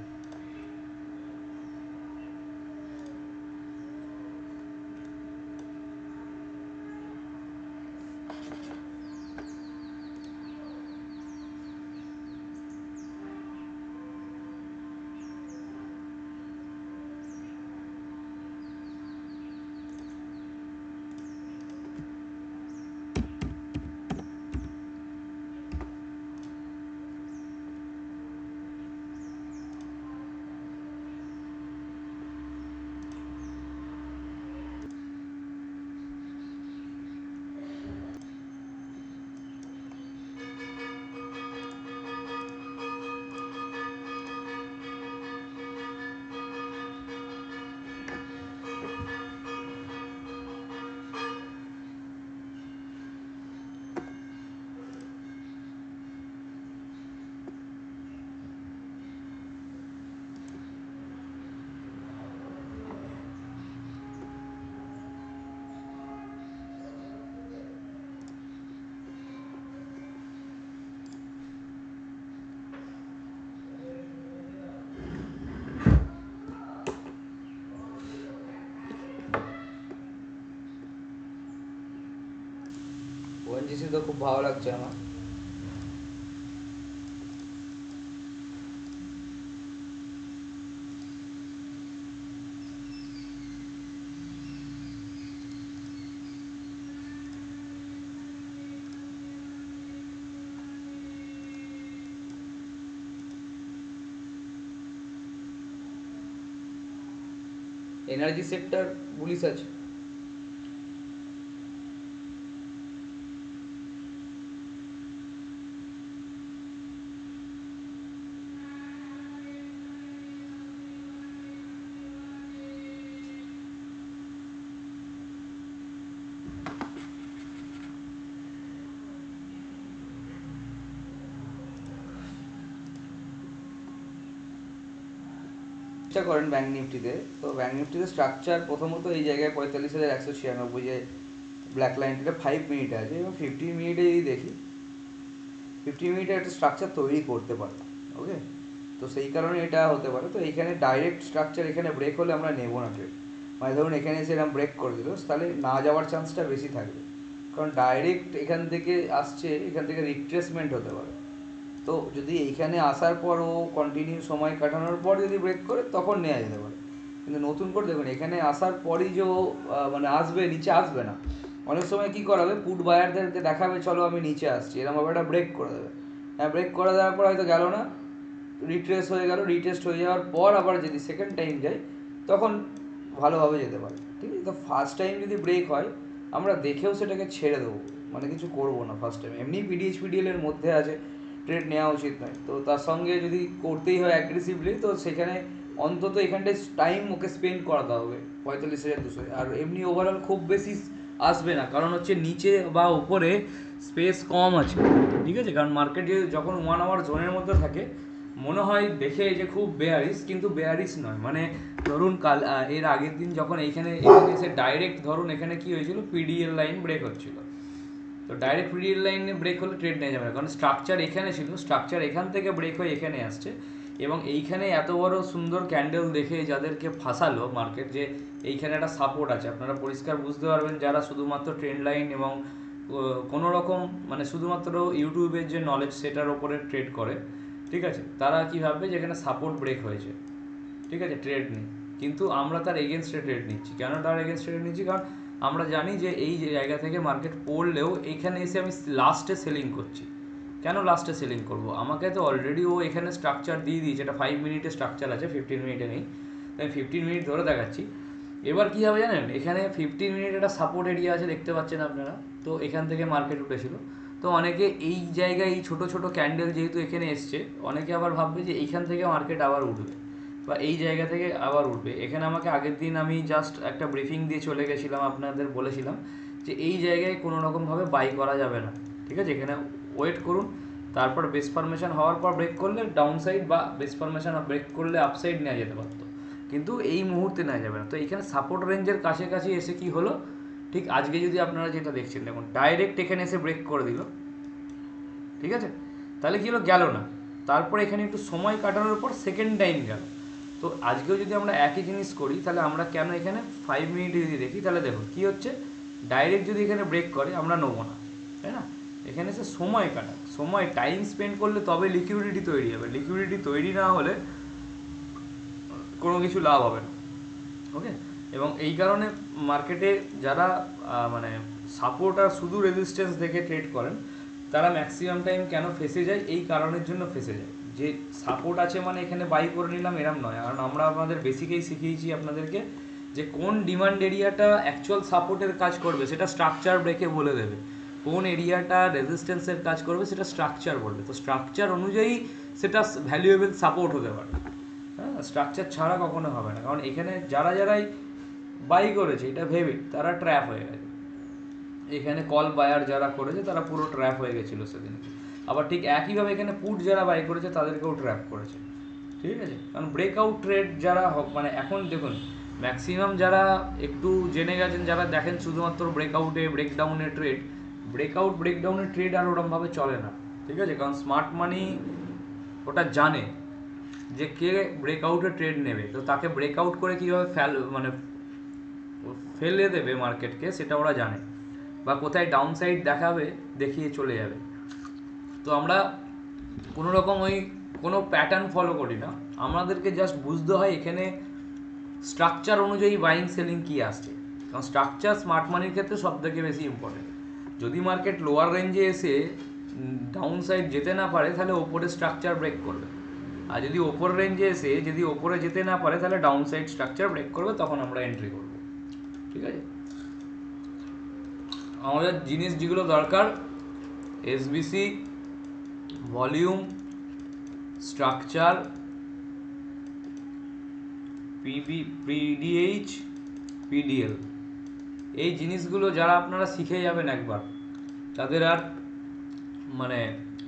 S1: ওএনজিসি তো খুব ভালো লাগছে আমার। এনার্জি সেক্টর পুলিশ আছে। চেষ্টা করেন ব্যাঙ্ক নিফটিতে। তো ব্যাঙ্ক নিফটিতে স্ট্রাকচার প্রথমত এই জায়গায় 45,196, যে ব্ল্যাক লাইনটা 5 মিনিটে আছে, এবং 15 মিনিটে যদি দেখি 15 মিনিটে একটা স্ট্রাকচার তৈরি করতে পারে। ওকে, তো সেই কারণে এটা হতে পারে। তো এইখানে ডাইরেক্ট স্ট্রাকচার এখানে ব্রেক হলে আমরা নেবো না ট্রেড। মানে ধরুন এখানে এসে এরকম ব্রেক করে দিল, তাহলে না যাওয়ার চান্সটা বেশি থাকবে, কারণ ডাইরেক্ট এখান থেকে আসছে, এখান থেকে রিট্রেসমেন্ট হতে পারে। তো যদি এইখানে আসার পর ও কন্টিনিউ সময় কাটানোর পর যদি ব্রেক করে, তখন নেওয়া যেতে পারে। কিন্তু নতুন করে দেখুন এখানে আসার পরই যে ও মানে আসবে, নিচে আসবে না। অনেক সময় কী করাবে, পুট বায়ারদেরকে দেখাবে চলো আমি নিচে আসছি, এরকমভাবে একটা ব্রেক করে দেবে। হ্যাঁ, ব্রেক করে দেওয়ার পর হয়তো গেল না, রিট্রেস হয়ে গেল, রিটেস্ট হয়ে যাওয়ার পর আবার যদি সেকেন্ড টাইম যায়, তখন ভালোভাবে যেতে পারে। ঠিক আছে, তো ফার্স্ট টাইম যদি ব্রেক হয় আমরা দেখেও সেটাকে ছেড়ে দেবো, মানে কিছু করবো না ফার্স্ট টাইম। এমনি পিডিএইচপিডিএল এর মধ্যে আছে, ট্রেড নেওয়া উচিত নয়। তো তার সঙ্গে যদি করতেই হয় অ্যাগ্রেসিভলি, তো সেখানে অন্তত এখানটায় টাইম ওকে স্পেন্ড করাতে হবে 45,200। আর এমনি ওভারঅল খুব বেশি আসবে না, কারণ হচ্ছে নিচে বা উপরে স্পেস কম আছে। ঠিক আছে, কারণ মার্কেট যখন 1 আওয়ার জোনের মধ্যে থাকে মনে হয় দেখে যে খুব বেয়ারিস, কিন্তু বেয়ারিস নয়। মানে ধরুন কাল এর আগের দিন যখন এখানে এসে ডাইরেক্ট ধরুন এখানে কি হয়েছিল, পিডিএল লাইন ব্রেক হচ্ছিল। তো ডাইরেক্ট পিডিএল লাইনে ব্রেক হলে ট্রেড নেওয়া যাবে না, কারণ স্ট্রাকচার এখানে ছিল, স্ট্রাকচার এখান থেকে ব্রেক হয়ে এখানে আসছে। এবং এইখানে এত বড় সুন্দর ক্যান্ডেল দেখে যাদেরকে ফাঁসালো মার্কেট, যে এইখানে একটা সাপোর্ট আছে, আপনারা পরিষ্কার বুঝতে পারবেন যারা শুধুমাত্র ট্রেন্ড লাইন এবং কোনো রকম মানে শুধুমাত্র ইউটিউবের যে নলেজ সেটার ওপরে ট্রেড করে। ঠিক আছে, তারা কী ভাববে যে এখানে সাপোর্ট ব্রেক হয়েছে, ঠিক আছে, ট্রেড নেই। কিন্তু আমরা তার এগেনস্টে ট্রেড নিচ্ছি। কেন তার এগেনস্টে ট্রেড নিচ্ছি? কারণ আমরা জানি যে এই জায়গা থেকে মার্কেট পড়লেও এইখানে এসে আমি লাস্টে সেলিং করছি। কেন লাস্টে সেলিং করব? আমাকে তো অলরেডি ও এখানে স্ট্রাকচার দিয়ে দিয়েছে, এটা 5 মিনিটের স্ট্রাকচার আছে, 15 মিনিটে নেই। তাই 15 মিনিট ধরে দেখাচ্ছি। এবার কী হবে জানেন, এখানে 15 মিনিট একটা সাপোর্ট এরিয়া আছে, দেখতে পাচ্ছেন আপনারা। তো এখান থেকে মার্কেট উঠেছিল। তো অনেকে এই জায়গায় এই ছোটো ছোটো ক্যান্ডেল যেহেতু এখানে এসছে, অনেকে আবার ভাববে যে এইখান থেকে মার্কেট আবার উঠবে বা এই জায়গা থেকে আবার উঠবে। এখানে আমাকে আগের দিন আমি জাস্ট একটা ব্রিফিং দিয়ে চলে গেছিলাম, আপনাদের বলেছিলাম যে এই জায়গায় কোনো রকমভাবে বাই করা যাবে না। ঠিক আছে, এখানে ওয়েট করুন, তারপর বেস ফরমেশন হওয়ার পর ব্রেক করলে ডাউন সাইড, বা বেস ফরমেশন ব্রেক করলে আপসাইড নেওয়া যেতে পারতো, কিন্তু এই মুহূর্তে নেওয়া যাবে না। তো এইখানে সাপোর্ট রেঞ্জের কাছাকাছি এসে কি হলো, ঠিক আজকে যদি আপনারা যেটা দেখছেন, দেখুন ডাইরেক্ট এখানে এসে ব্রেক করে দিল। ঠিক আছে, তাহলে কী হলো, গেল না, তারপর এখানে একটু সময় কাটানোর পর সেকেন্ড টাইম গেল। তো আজকেও যদি আমরা একই জিনিস করি, তাহলে আমরা কেন এখানে 5 মিনিটে যদি দেখি, তাহলে দেখুন কী হচ্ছে, ডাইরেক্ট যদি এখানে ব্রেক করে আমরা নেবো না, তাই না? এখানে এসে সময় কাটা, সময় টাইম স্পেন্ড করলে তবে লিকুইডিটি তৈরি হবে। লিকুইডিটি তৈরি না হলে কোনো কিছু লাভ হবে না। ওকে, এবং এই কারণে মার্কেটে যারা মানে সাপোর্ট আর শুধু রেজিস্ট্যান্স দেখে ট্রেড করেন, তারা ম্যাক্সিমাম টাইম কেন ফেসে যায়, এই কারণের জন্য ফেসে যায় যে সাপোর্ট আছে মানে এখানে বাই করে নিলাম, এরম নয়। কারণ আমরা আমাদের বেসিকেই শিখিয়েছি আপনাদেরকে যে কোন ডিমান্ড এরিয়াটা অ্যাকচুয়াল সাপোর্টের কাজ করবে সেটা স্ট্রাকচার ব্রেকে বলে দেবে, কোন এরিয়াটা রেজিস্ট্যান্সের কাজ করবে সেটা স্ট্রাকচার বলবে। তো স্ট্রাকচার অনুযায়ী সেটা ভ্যালুয়েবল সাপোর্ট হতে পারে। হ্যাঁ, স্ট্রাকচার ছাড়া কখনো হবে না, কারণ এখানে যারাই বাই করেছে এটা ভেবে তারা ট্র্যাপ হয়ে গেছে। এখানে কল বায়ার যারা করেছে তারা পুরো ট্র্যাপ হয়ে গেছিলো সেদিন। আবার ঠিক একইভাবে এখানে পুট যারা বাই করেছে তাদেরকেও ট্র্যাপ করেছে। ঠিক আছে, কারণ ব্রেকআউট ট্রেড যারা মানে এখন দেখুন ম্যাক্সিমাম যারা একটু জেনে গেছেন, যারা দেখেন শুধুমাত্র ব্রেকআউটে ব্রেকডাউনের ট্রেড, ব্রেকডাউনের ট্রেড আর ওরমভাবে চলে না। ঠিক আছে, কারণ স্মার্ট মানি ওটা জানে যে কে ব্রেকআউটে ট্রেড নেবে, তো তাকে ব্রেকআউট করে কীভাবে মানে ফেলে দেবে মার্কেটকে, সেটা ওরা জানে। বা কোথায় ডাউন সাইড দেখাবে দেখিয়ে চলে যাবে। তো আমরা কোনো রকম ওই কোনো প্যাটার্ন ফলো করি না, আমাদেরকে জাস্ট বুঝতে হয় এখানে স্ট্রাকচার অনুযায়ী বাইং সেলিং কী আসছে। কারণ স্ট্রাকচার স্মার্ট মানির ক্ষেত্রে সব থেকে বেশি ইম্পর্টেন্ট। যদি মার্কেট লোয়ার রেঞ্জে এসে ডাউন সাইড যেতে না পারে তাহলে ওপরে স্ট্রাকচার ব্রেক করবে, আর যদি ওপর রেঞ্জে এসে যদি ওপরে যেতে না পারে তাহলে ডাউন সাইড স্ট্রাকচার ব্রেক করবে, তখন আমরা এন্ট্রি করব। ঠিক আছে, আমাদের জিনিস যেগুলো দরকার এসবিসি, ভলিউম, স্ট্রাকচার, পিডিএইচ, পিডিএল, এই জিনিসগুলো যারা আপনারা শিখে যাবেন একবার, তাদের আর মানে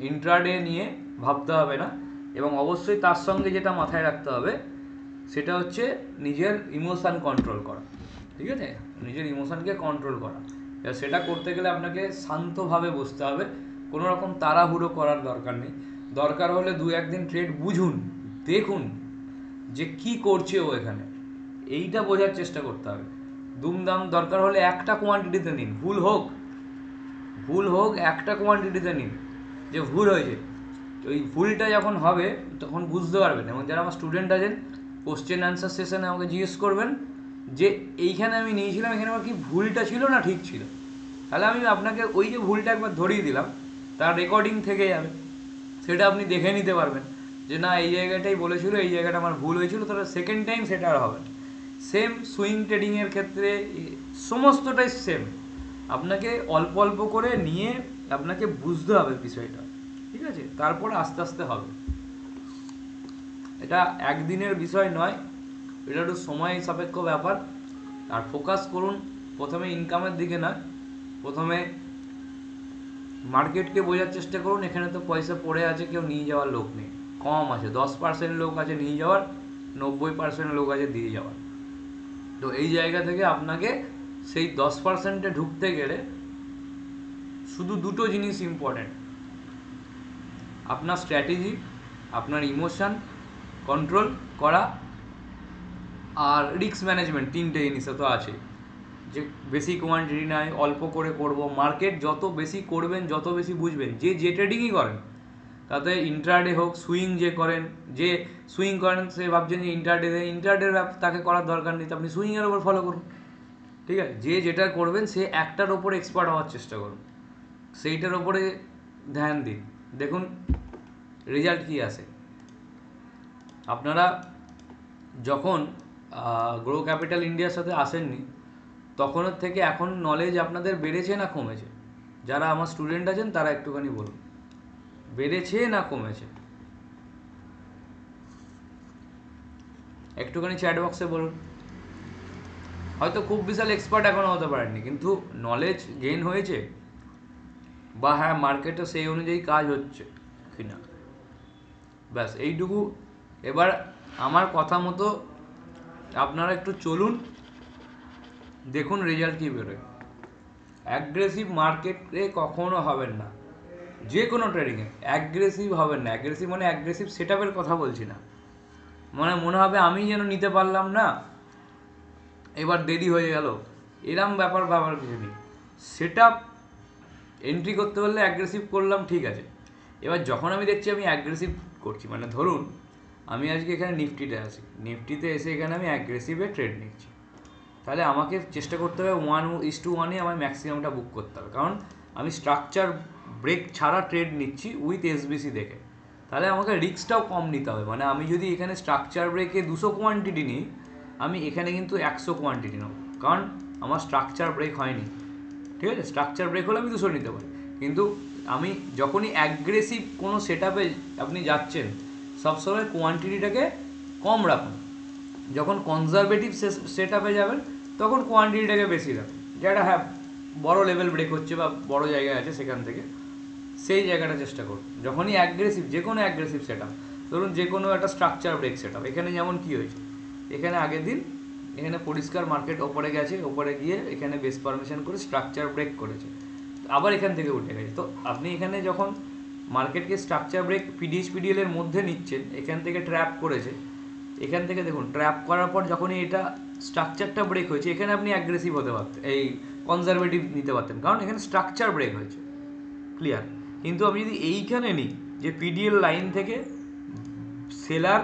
S1: ইন্ট্রাডে নিয়ে ভাবতে হবে না। এবং অবশ্যই তার সঙ্গে যেটা মাথায় রাখতে হবে সেটা হচ্ছে নিজের ইমোশান কন্ট্রোল করা। ঠিক আছে, নিজের ইমোশানকে কন্ট্রোল করা। এবার সেটা করতে গেলে আপনাকে শান্তভাবে বসতে হবে, কোনো রকম তাড়াহুড়ো করার দরকার নেই। দরকার হলে 2-1 দিন ট্রেড বুঝুন, দেখুন যে কি করছে ও এখানে, এইটা বোঝার চেষ্টা করতে হবে। দুমদাম দরকার হলে একটা কোয়ান্টিটিতে নিন, ভুল হোক একটা কোয়ান্টিটিতে নিন, যে ভুল হয়েছে ওই ভুলটা যখন হবে তখন বুঝতে পারবেন। এবং যারা আমার স্টুডেন্ট আছেন কোশ্চেন অ্যান্সার সেশনে আমাকে জিজ্ঞেস করবেন যে এইখানে আমি নিয়েছিলাম এখানে আমার কি ভুলটা ছিল না ঠিক ছিল, তাহলে আমি আপনাকে ওই যে ভুলটা একবার ধরিয়ে দিলাম তার রেকর্ডিং থেকে যাবে, সেটা আপনি দেখে নিতে পারবেন যে না এই জায়গাটাই বলেছিল, এই জায়গাটা আমার ভুল হয়েছিল, তাহলে সেকেন্ড টাইম সেটা আর হবে না। সেম সুইং ট্রেডিংয়ের ক্ষেত্রে সমস্তটাই সেম, আপনাকে অল্প অল্প করে নিয়ে আপনাকে বুঝতে হবে বিষয়টা। ঠিক আছে, তারপর আস্তে আস্তে হবে। এটা একদিনের বিষয় নয়, এটা একটু সময় সাপেক্ষ ব্যাপার। আর ফোকাস করুন প্রথমে ইনকামের দিকে নয়, প্রথমে মার্কেটকে বোঝার চেষ্টা করুন। এখানে তো পয়সা পড়ে আছে, কেউ নিয়ে যাওয়ার লোক নেই, কম আছে, 10% লোক আছে নিয়ে যাওয়ার, 90% লোক আছে দিয়ে যাওয়ার। তো এই জায়গা থেকে আপনাকে সেই 10%-এ ঢুকতে গেলে শুধু দুটো জিনিস ইম্পর্টেন্ট, আপনার স্ট্র্যাটেজি, আপনার ইমোশান কন্ট্রোল করা, আর রিস্ক ম্যানেজমেন্ট। তিনটে জিনিস তো আছে, যে বেশি কোয়ান্টিটি নয়, অল্প করে করব। মার্কেট যত বেশি করবেন, যত বেশি বুঝবেন, যে ট্রেডিংই করেন তাতে ইন্ট্রাডে হোক, সুইং যে করেন, যে সুইং করেন সে ভাবছেন যে ইন্ট্রাডের তাকে করার দরকার নেই, তো আপনি সুইংয়ের ওপর ফলো করুন। ঠিক আছে, যে যেটা করবেন সে একটার ওপরে এক্সপার্ট হওয়ার চেষ্টা করুন, সেইটার ওপরে ধ্যান দিন, দেখুন রেজাল্ট কী আসে। আপনারা যখন গ্রো ক্যাপিটাল ইন্ডিয়ার সাথে আসেননি তখনের থেকে এখন নলেজ আপনাদের বেড়েছে না কমেছে? যারা আমার স্টুডেন্ট আছেন তারা একটুখানি বলুন, বেড়েছে না কমেছে? একটুখানি চ্যাট বক্সে বলুন। হয়তো খুব বিশাল এক্সপার্ট এখনও হতে পারেননি, কিন্তু নলেজ গেইন হয়েছে, বা হ্যাঁ মার্কেটে সেই অনুযায়ী কাজ হচ্ছে কিনা, ব্যাস এইটুকু। এবার আমার কথা মতো আপনারা একটু চলুন, দেখুন রেজাল্ট কী বেরোয়। অ্যাগ্রেসিভ মার্কেটে কখনো হবেন না, যে কোনো ট্রেডিংয়ে অ্যাগ্রেসিভ হবেন না। অ্যাগ্রেসিভ মানে অ্যাগ্রেসিভ সেট আপের কথা বলছি না, মানে মনে হবে আমি যেন নিতে পারলাম না, এবার দেরি হয়ে গেল, এরম ব্যাপার কিছু নেই। সেট আপ এন্ট্রি করতে পারলে অ্যাগ্রেসিভ করলাম, ঠিক আছে। এবার যখন আমি দেখছি আমি অ্যাগ্রেসিভ করছি, মানে ধরুন আমি আজকে এখানে নিফটিতে আছি, নিফটিতে এসে এখানে আমি অ্যাগ্রেসিভে ট্রেড নিচ্ছি, তাহলে আমাকে চেষ্টা করতে হবে 1:1 আমার ম্যাক্সিমামটা বুক করতে হবে, কারণ আমি স্ট্রাকচার ব্রেক ছাড়া ট্রেড নিচ্ছি উইথ এসবিসি দেখে, তাহলে আমাকে রিস্কটাও কম নিতে হবে। মানে আমি যদি এখানে স্ট্রাকচার ব্রেকে 200 কোয়ান্টিটি নিই, আমি এখানে কিন্তু 100 কোয়ান্টিটি নেব, কারণ আমার স্ট্রাকচার ব্রেক হয়নি। ঠিক আছে, স্ট্রাকচার ব্রেক হলে আমি 200 নিতে পারি, কিন্তু আমি যখনই অ্যাগ্রেসিভ কোনো সেট আপে আপনি যাচ্ছেন সবসময় কোয়ান্টিটিটাকে কম রাখুন। যখন কনজারভেটিভ সেট আপে যাবেন তখন কোয়ান্টিটিটাকে বেশি রাখুন, যেটা হ্যাঁ বড়ো লেভেল ব্রেক হচ্ছে বা বড়ো জায়গায় আছে সেখান থেকে সেই জায়গাটা চেষ্টা করুন। যখনই অ্যাগ্রেসিভ, যে কোনো অ্যাগ্রেসিভ সেট আপ, ধরুন যে কোনো একটা স্ট্রাকচার ব্রেক সেট আপ, এখানে যেমন কী হয়েছে, এখানে আগের দিন এখানে পরিষ্কার মার্কেট ওপরে গেছে, ওপরে গিয়ে এখানে বেস পারমিশন করে স্ট্রাকচার ব্রেক করেছে, আবার এখান থেকে উঠে গেছে। তো আপনি এখানে যখন মার্কেটকে স্ট্রাকচার ব্রেক পিডিএল এর মধ্যে নিচ্ছেন, এখান থেকে ট্র্যাপ করেছে, এখান থেকে দেখুন ট্র্যাপ করার পর যখনই এটা স্ট্রাকচারটা ব্রেক হয়েছে, এখানে আপনি অ্যাগ্রেসিভ হতে পারতেন, এই কনজারভেটিভ নিতে পারতেন, কারণ এখানে স্ট্রাকচার ব্রেক হয়েছে, ক্লিয়ার। কিন্তু আমি যদি এইখানে নিই যে পিডিএল লাইন থেকে সেলার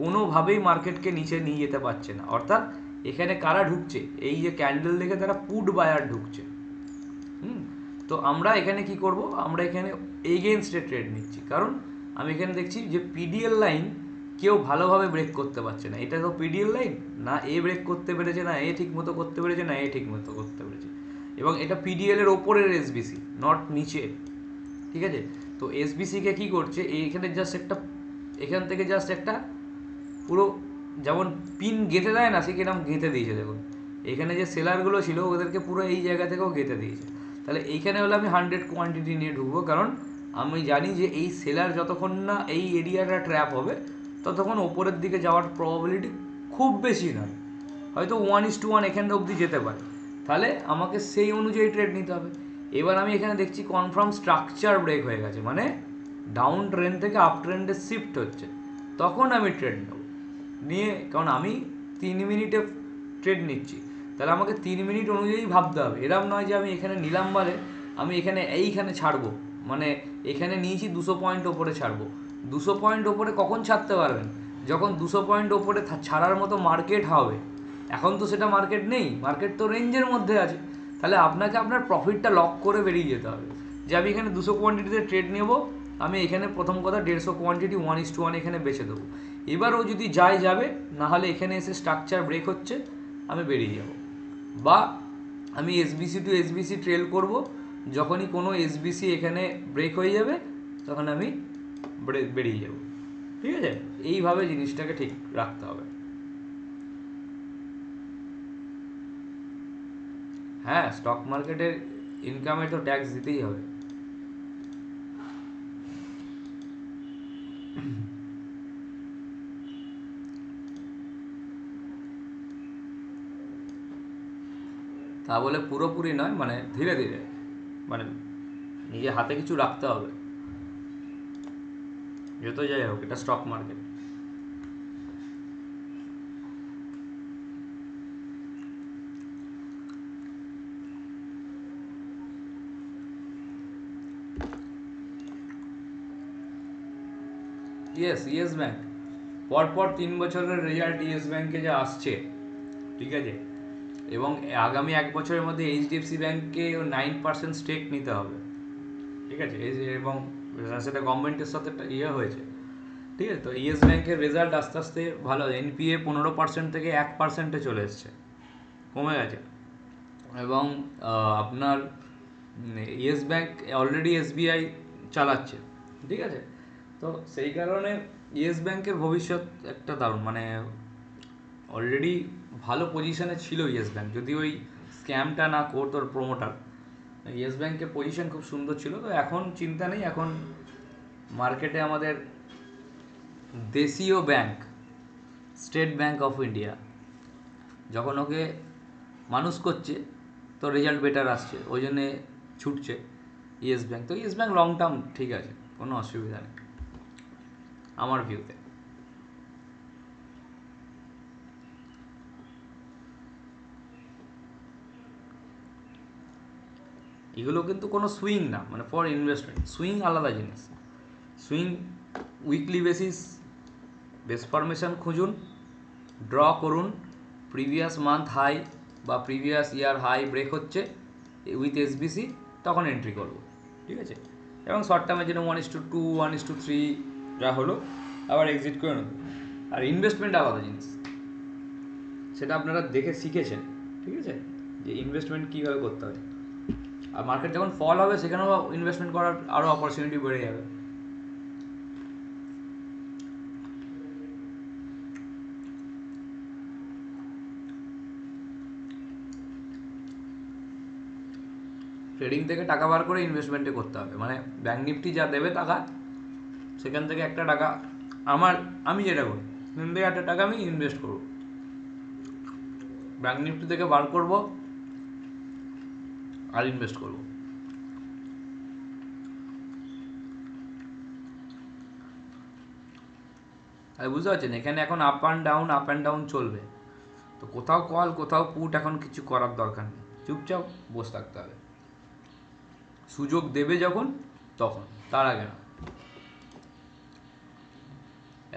S1: কোনোভাবেই মার্কেটকে নিচে নিয়ে যেতে পারছে না, অর্থাৎ এখানে কারা ঢুকছে, এই যে ক্যান্ডেল দেখে তারা পুট বায়ার ঢুকছে। তো আমরা এখানে কি করব, আমরা এখানে এগেনস্টে ট্রেড নিচ্ছি, কারণ আমি এখানে দেখছি যে পিডিএল লাইন কেউ ভালোভাবে ব্রেক করতে পারছে না। এটা তো পিডিএল লাইন, না এ ব্রেক করতে পেরেছে, না এ ঠিক মতো করতে পেরেছে, না এ ঠিক মতো করতে পেরেছে, এবং এটা পিডিএল এর ওপরের এসবিসি, নট নিচে, ঠিক আছে। তো এসবিসিকে কি করছে, এইখানে জাস্ট একটা, এখান থেকে জাস্ট একটা পুরো যেমন পিন গেঁথে দেয় না, সে কিরকম গেঁথে দিয়েছে দেখুন। এখানে যে সেলারগুলো ছিল ওদেরকে পুরো এই জায়গা থেকেও গেঁথে দিয়েছে। তাহলে এইখানে হলে আমি 100 কোয়ান্টিটি নিয়ে ঢুকবো, কারণ আমি জানি যে এই সেলার যতক্ষণ না এই এরিয়াটা ট্র্যাপ হবে ততক্ষণ ওপরের দিকে যাওয়ার প্রবাবিলিটি খুব বেশি নয়, হয়তো 1:1 এখান অবধি যেতে পারে। তাহলে আমাকে সেই অনুযায়ী ট্রেড নিতে হবে। এবার আমি এখানে দেখছি কনফার্ম স্ট্রাকচার ব্রেক হয়ে গেছে, মানে ডাউন ট্রেন্ড থেকে আপ ট্রেন্ডে শিফট হচ্ছে, তখন আমি ট্রেড নেব নিয়ে, কারণ আমি 3 মিনিটে ট্রেড নিচ্ছি, তাহলে আমাকে 3 মিনিট অনুযায়ী ভাবতে হবে। এরকম নয় যে আমি এখানে নিলাম বলে আমি এখানে এইখানে ছাড়বো, মানে এখানে নিয়েছি 200 পয়েন্ট ওপরে ছাড়বো। 200 পয়েন্ট ওপরে কখন ছাড়তে পারবেন, যখন 200 পয়েন্ট ওপরে ছাড়ার মতো মার্কেট হবে। এখন তো সেটা মার্কেট নেই, মার্কেট তো রেঞ্জের মধ্যে আছে। তাহলে আপনাকে আপনার প্রফিটটা লক করে বেরিয়ে যেতে হবে, যে আমি এখানে 200 কোয়ান্টিটিতে ট্রেড নেব, আমি এখানে প্রথম কথা 150 কোয়ান্টিটি 1:1 এখানে বেছে দেবো। এবারও যদি যাবে, না হলে এখানে এসে স্ট্রাকচার ব্রেক হচ্ছে, আমি বেরিয়ে যাব, বা আমি এসবিসি টু এসবিসি ট্রেল করব। যখনই কোনো এসবিসি এখানে ব্রেক হয়ে যাবে তখন আমি বেরিয়ে যাব, ঠিক আছে। এইভাবে জিনিসটাকে ঠিক রাখতে হবে। হ্যাঁ, স্টক মার্কেটের ইনকামে তো ট্যাক্স দিতেই হবে। তা বলে পুরোপুরি নয়, মানে ধীরে ধীরে, মানে নিজের হাতে কিছু রাখতে হবে, যত যাই হোক এটা স্টক মার্কেট। ইয়েস ব্যাংক পরপর 3 বছরের রেজাল্ট ইয়েস ব্যাংকে যা আসছে, ঠিক আছে, এবং আগামী 1 বছরের মধ্যে এইচডিএফসি ব্যাংককে 9% স্টেক নিতে হবে, ঠিক আছে, এবং সেটা গভর্নমেন্টের সাথে হয়েছে, ঠিক আছে। তো ইয়েস ব্যাংকের রেজাল্ট আস্তে আস্তে ভালো, এনপিএ 15% থেকে 1%-এ চলে এসছে, কমে গেছে। এবং আপনার ইয়েস ব্যাংক অলরেডি এসবিআই চালাচ্ছে, ঠিক আছে। তো সেই কারণে ইয়েস ব্যাংকের ভবিষ্যৎ একটা দারুণ, মানে অলরেডি ভালো পজিশনে ছিল ইয়েস ব্যাংক, যদি ওই স্ক্যামটা না করতো প্রোমোটার। ইয়েস ব্যাংকের পজিশন খুব সুন্দর ছিল। তো এখন চিন্তা নেই, এখন মার্কেটে আমাদের দেশীয় bank state bank of India যখন ওকে মানুষ করছে তো রেজাল্ট বেটার আসছে, ওই জন্যে ছুটছে ইয়েস ব্যাংক। তো ইয়েস ব্যাংক লং টার্ম ঠিক আছে, কোনো অসুবিধা নেই আমার ভিউতে। এগুলো কিন্তু কোনো সুইং না, মানে ফর ইনভেস্টমেন্ট। সুইং আলাদা জিনিস। সুইং উইকলি বেস ফরমেশন খুঁজুন, ড্র করুন, প্রিভিয়াস মান্থ হাই বা প্রিভিয়াস ইয়ার হাই ব্রেক হচ্ছে উইথ এসবিসি, তখন এন্ট্রি করব, ঠিক আছে। এবং শর্ট টার্মের জন্য 1:2 1:3 যা হলো আবার এক্সিট করে নেব। আর ইনভেস্টমেন্ট আলাদা জিনিস, সেটা আপনারা দেখে শিখেছেন, ঠিক আছে, যে ইনভেস্টমেন্ট কীভাবে করতে হয়। আর মার্কেট যখন ফল হবে সেখানেও ইনভেস্টমেন্ট করার আরও অপরচুনিটি বেড়ে যাবে। ট্রেডিং থেকে টাকা বার করে ইনভেস্টমেন্টে করতে হবে, মানে ব্যাঙ্ক নিফটি যা দেবে টাকা, সেখান থেকে একটা টাকা আমি যেটা করি, সেখান থেকে একটা টাকা আমি ইনভেস্ট করব, ব্যাঙ্ক নিফটি থেকে বার করব আর ইনভেস্ট করব। আর বুঝতে পারছেন, এখানে এখন আপ অ্যান্ড ডাউন চলবে, তো কোথাও কল কোথাও পুট, এখন কিছু করার দরকার নেই, চুপচাপ বসে থাকতে হবে, সুযোগ দেবে যখন তখন, তার আগে না।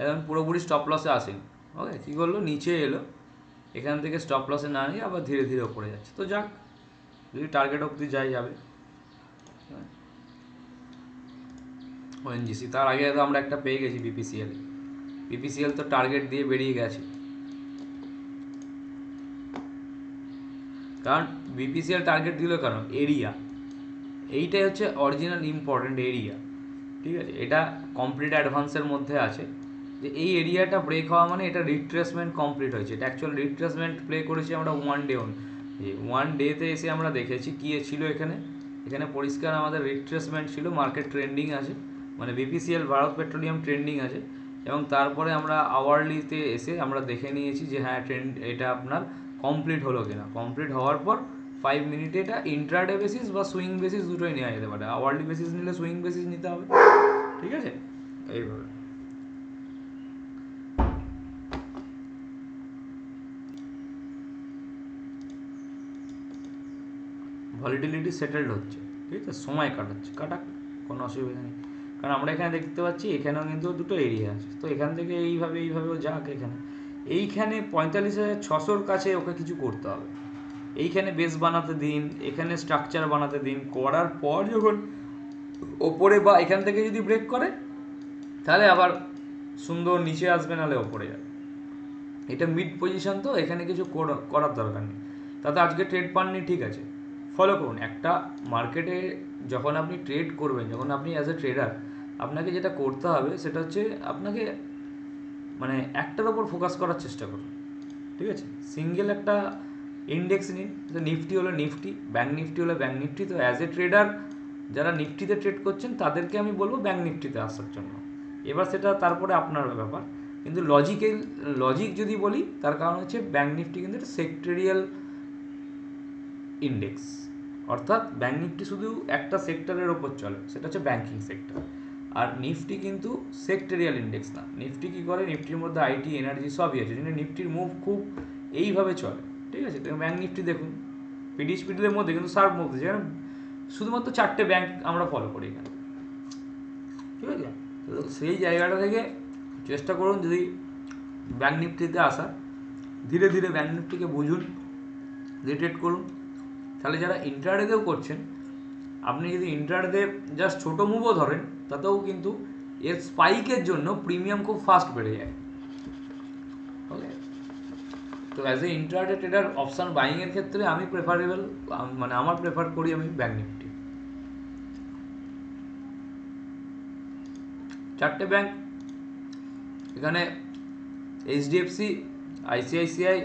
S1: এখন পুরোপুরি স্টপ লসে আসেনি, ওকে, কী করলো, নিচে এলো, এখান থেকে স্টপ লসে না নিয়ে আবার ধীরে ধীরে ওপরে যাচ্ছে। তো যাক, যদি টার্গেট অবধি যাবে। ওএনজিসি তার আগে তো আমরা একটা পেয়ে গেছি, বিপিসিএল। বিপিসিএল তো টার্গেট দিয়ে বেরিয়ে গেছে, কারণ বিপিসিএল টার্গেট দিল কারণ এরিয়া, এইটাই হচ্ছে অরিজিনাল ইম্পর্টেন্ট এরিয়া, ঠিক আছে। এটা কমপ্লিট অ্যাডভান্সের মধ্যে আছে, যে এই এরিয়াটা ব্রেক হওয়া মানে এটা রিট্রেসমেন্ট কমপ্লিট হয়েছে। এটা অ্যাকচুয়াল রিট্রেসমেন্ট প্লে করেছি আমরা ওয়ান ডে ওয়ান ডেতে এসে আমরা দেখেছি কী ছিল এখানে। এখানে পরিষ্কার আমাদের রিট্রেসমেন্ট ছিল, মার্কেট ট্রেন্ডিং আছে, মানে বিপিসিএল ভারত পেট্রোলিয়াম ট্রেন্ডিং আছে। এবং তারপরে আমরা আওয়ারলিতে এসে আমরা দেখে নিয়েছি যে হ্যাঁ ট্রেন্ড এটা আপনার কমপ্লিট হলো কিনা। কমপ্লিট হওয়ার পর 5 মিনিটে এটা ইন্ট্রাডে বেসিস বা সুইং বেসিস দুটোই নেওয়া যেতে পারে। আওয়ারলি বেসিস নিলে সুইং বেসিস নিতে হবে, ঠিক আছে, এইভাবে। ভলিটিলিটি সেটেলড হচ্ছে, ঠিক আছে, সময় কাটাক, কোনো অসুবিধা নেই। কারণ আমরা এখানে দেখতে পাচ্ছি এখানেও কিন্তু দুটো এরিয়া আছে, তো এখান থেকে এইভাবেও যাক। এইখানে 45,600 কাছে ওকে কিছু করতে হবে। এইখানে বেস বানাতে দিন, এখানে স্ট্রাকচার বানাতে দিন, করার পর যখন ওপরে বা এখান থেকে যদি ব্রেক করে তাহলে আবার সুন্দর নিচে আসবে, নাহলে ওপরে যাবে। এটা মিড পজিশন, তো এখানে কিছু করার দরকার নেই। তাতে আজকে ট্রেড পাননি, ঠিক আছে, ফলো করুন। একটা মার্কেটে যখন আপনি ট্রেড করবেন, যখন আপনি অ্যাজ এ ট্রেডার, আপনাকে যেটা করতে হবে সেটা হচ্ছে আপনাকে মানে একটার ওপর ফোকাস করার চেষ্টা করুন, ঠিক আছে। সিঙ্গেল একটা ইন্ডেক্স নিন, নিফটি হলো নিফটি, ব্যাঙ্ক নিফটি হলো ব্যাঙ্ক নিফটি। তো অ্যাজ এ ট্রেডার যারা নিফটিতে ট্রেড করছেন তাদেরকে আমি বলবো ব্যাঙ্ক নিফটিতে আসার জন্য। এবার সেটা তারপরে আপনার ব্যাপার, কিন্তু লজিক যদি বলি, তার কারণ হচ্ছে ব্যাঙ্ক নিফটি কিন্তু একটা সেক্টরিয়াল ইন্ডেক্স, অর্থাৎ ব্যাঙ্ক নিফটি শুধু একটা সেক্টরের ওপর চলে, সেটা হচ্ছে ব্যাঙ্কিং সেক্টর। আর নিফটি কিন্তু সেক্টরিয়াল ইন্ডেক্স না। নিফটি কী করে, নিফটির মধ্যে আইটি, এনার্জি সবই আছে, জন্য নিফটির মুভ খুব এইভাবে চলে, ঠিক আছে। তো ব্যাঙ্ক নিফটি দেখুন পিডিএর মধ্যে কিন্তু শার্প মুভ দিচ্ছে, কারণ শুধুমাত্র 4টে ব্যাঙ্ক আমরা ফলো করি এখানে, ঠিক আছে। তো সেই জায়গাটা থেকে চেষ্টা করুন যদি ব্যাঙ্ক নিফটিতে আসা, ধীরে ধীরে ব্যাঙ্ক নিফটিকে বুঝুন, ট্রেড করুন। তাহলে যারা ইন্ট্রাডেতেও করছেন, আপনি যদি ইন্ট্রাডে জাস্ট ছোটো মুভও ধরেন, তাতেও কিন্তু এর স্পাইকের জন্য প্রিমিয়াম খুব ফাস্ট বেড়ে যায়, ওকে। তো as a intraday trader option বাইংয়ের ক্ষেত্রে আমি আমার প্রেফার করি আমি ব্যাঙ্ক নিফটি। 4টে ব্যাঙ্ক এখানে, এইচডিএফসি, আইসিআইসিআই,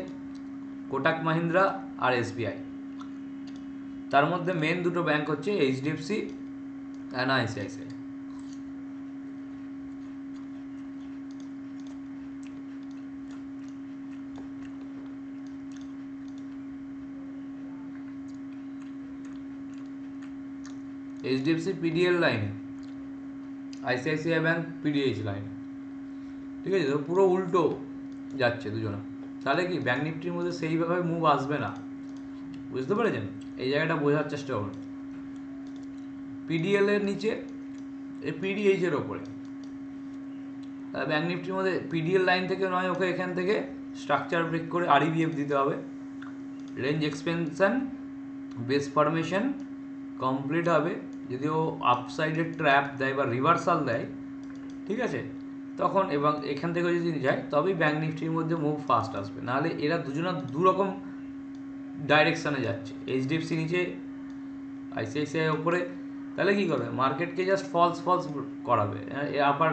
S1: কোটাক মাহিন্দ্রা আর এসবিআই। তার মধ্যে মেন দুটো ব্যাঙ্ক হচ্ছে HDFC and ICICI. HDFC PDL লাইনে, আইসিআইসিআই ব্যাঙ্ক পিডিএইচ লাইনে, ঠিক আছে। তো পুরো উল্টো যাচ্ছে দুজনা, তাহলে কি ব্যাঙ্ক নিফটির মধ্যে সেইভাবে মুভ আসবে না, বুঝতে পেরেছেন? এই জায়গাটা বোঝার চেষ্টা করুন। পিডিএল এর নিচে, এই পিডিএইচের ওপরে, ব্যাঙ্ক নিফটির মধ্যে পিডিএল লাইন থেকে নয়, ওকে এখান থেকে স্ট্রাকচার ব্রেক করে আরইবিএফ দিতে হবে। Range expansion, base formation complete হবে। যদি ও আপসাইডে ট্র্যাপ দেয় বা রিভার্সাল দেয়, ঠিক আছে, তখন এবং এখান থেকে যদি যায় তবেই ব্যাঙ্ক নিফটির মধ্যে মুভ ফাস্ট আসবে। নাহলে এরা দুজনা দুরকম ডাইরেকশানে যাচ্ছে, এইচডিএফসি নিচে, আইসিআইসিআই ওপরে, তাহলে কী করবে, মার্কেটকে জাস্ট ফলস করাবে, আপার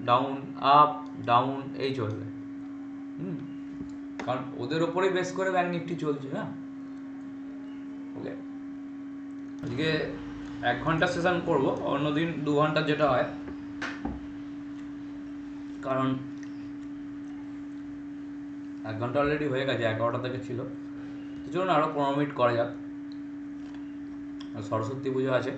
S1: ডাউন, আপ ডাউন এই চলবে। কারণ ওদের ওপরেই বেস করে ব্যাঙ্ক নিফটি চলছে না, ওকে। আজকে 1 ঘন্টা সেশন করবো, অন্যদিন 2 ঘন্টা যেটা হয়, কারণ 1 ঘন্টা অলরেডি হয়ে গেছে, 11টা থেকে ছিল। তো চলুন আরও 15 মিনিট করা যাক, সরস্বতী পুজো আছে।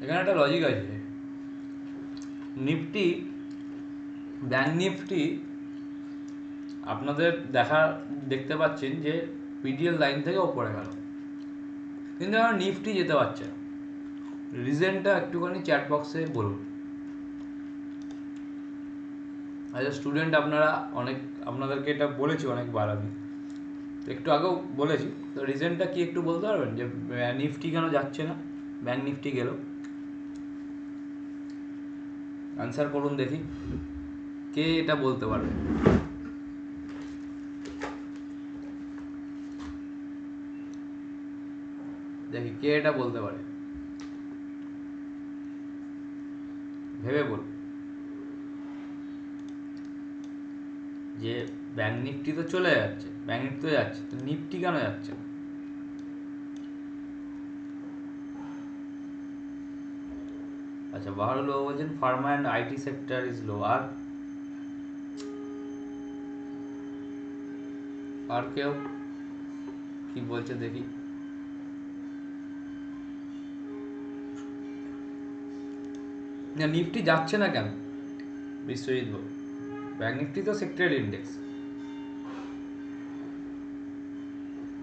S1: এখানে একটা লজিক আছে। নিফটি, ব্যাংক নিফটি আপনাদের দেখতে পাচ্ছেন যে পিডিএল লাইন থেকে ওপরে গেল, কিন্তু আমার নিফটি যেতে পারছে না। রিজনটা একটুখানি চ্যাট বক্সে বলুন। অ্যাজ এ স্টুডেন্ট আপনাদেরকে এটা বলেছি অনেকবার, আমি একটু আগেও বলেছি, তো রিজনটা কি একটু বলতে পারবেন যে নিফটি কেন যাচ্ছে না, ব্যাংক নিফটি গেল? আনসার করুন দেখি, কে এটা বলতে পারবে? দেখি কে এটা বলতে পারে, ভেবে বল। যে ব্যাংক নিফটি তো চলে যাচ্ছে, ব্যাংক নিফটি তো যাচ্ছে, তো নিফটি কেন যাচ্ছে না? আচ্ছা, বাহারুল বাবু বলছেন pharma and IT sector is low. আর কেউ কি বলছে দেখি। না, নিফটি যাচ্ছে না কেন বিশ্বজিৎ বাবু? ব্যাংক নিফটি তো সেক্টরাল ইন্ডেক্স,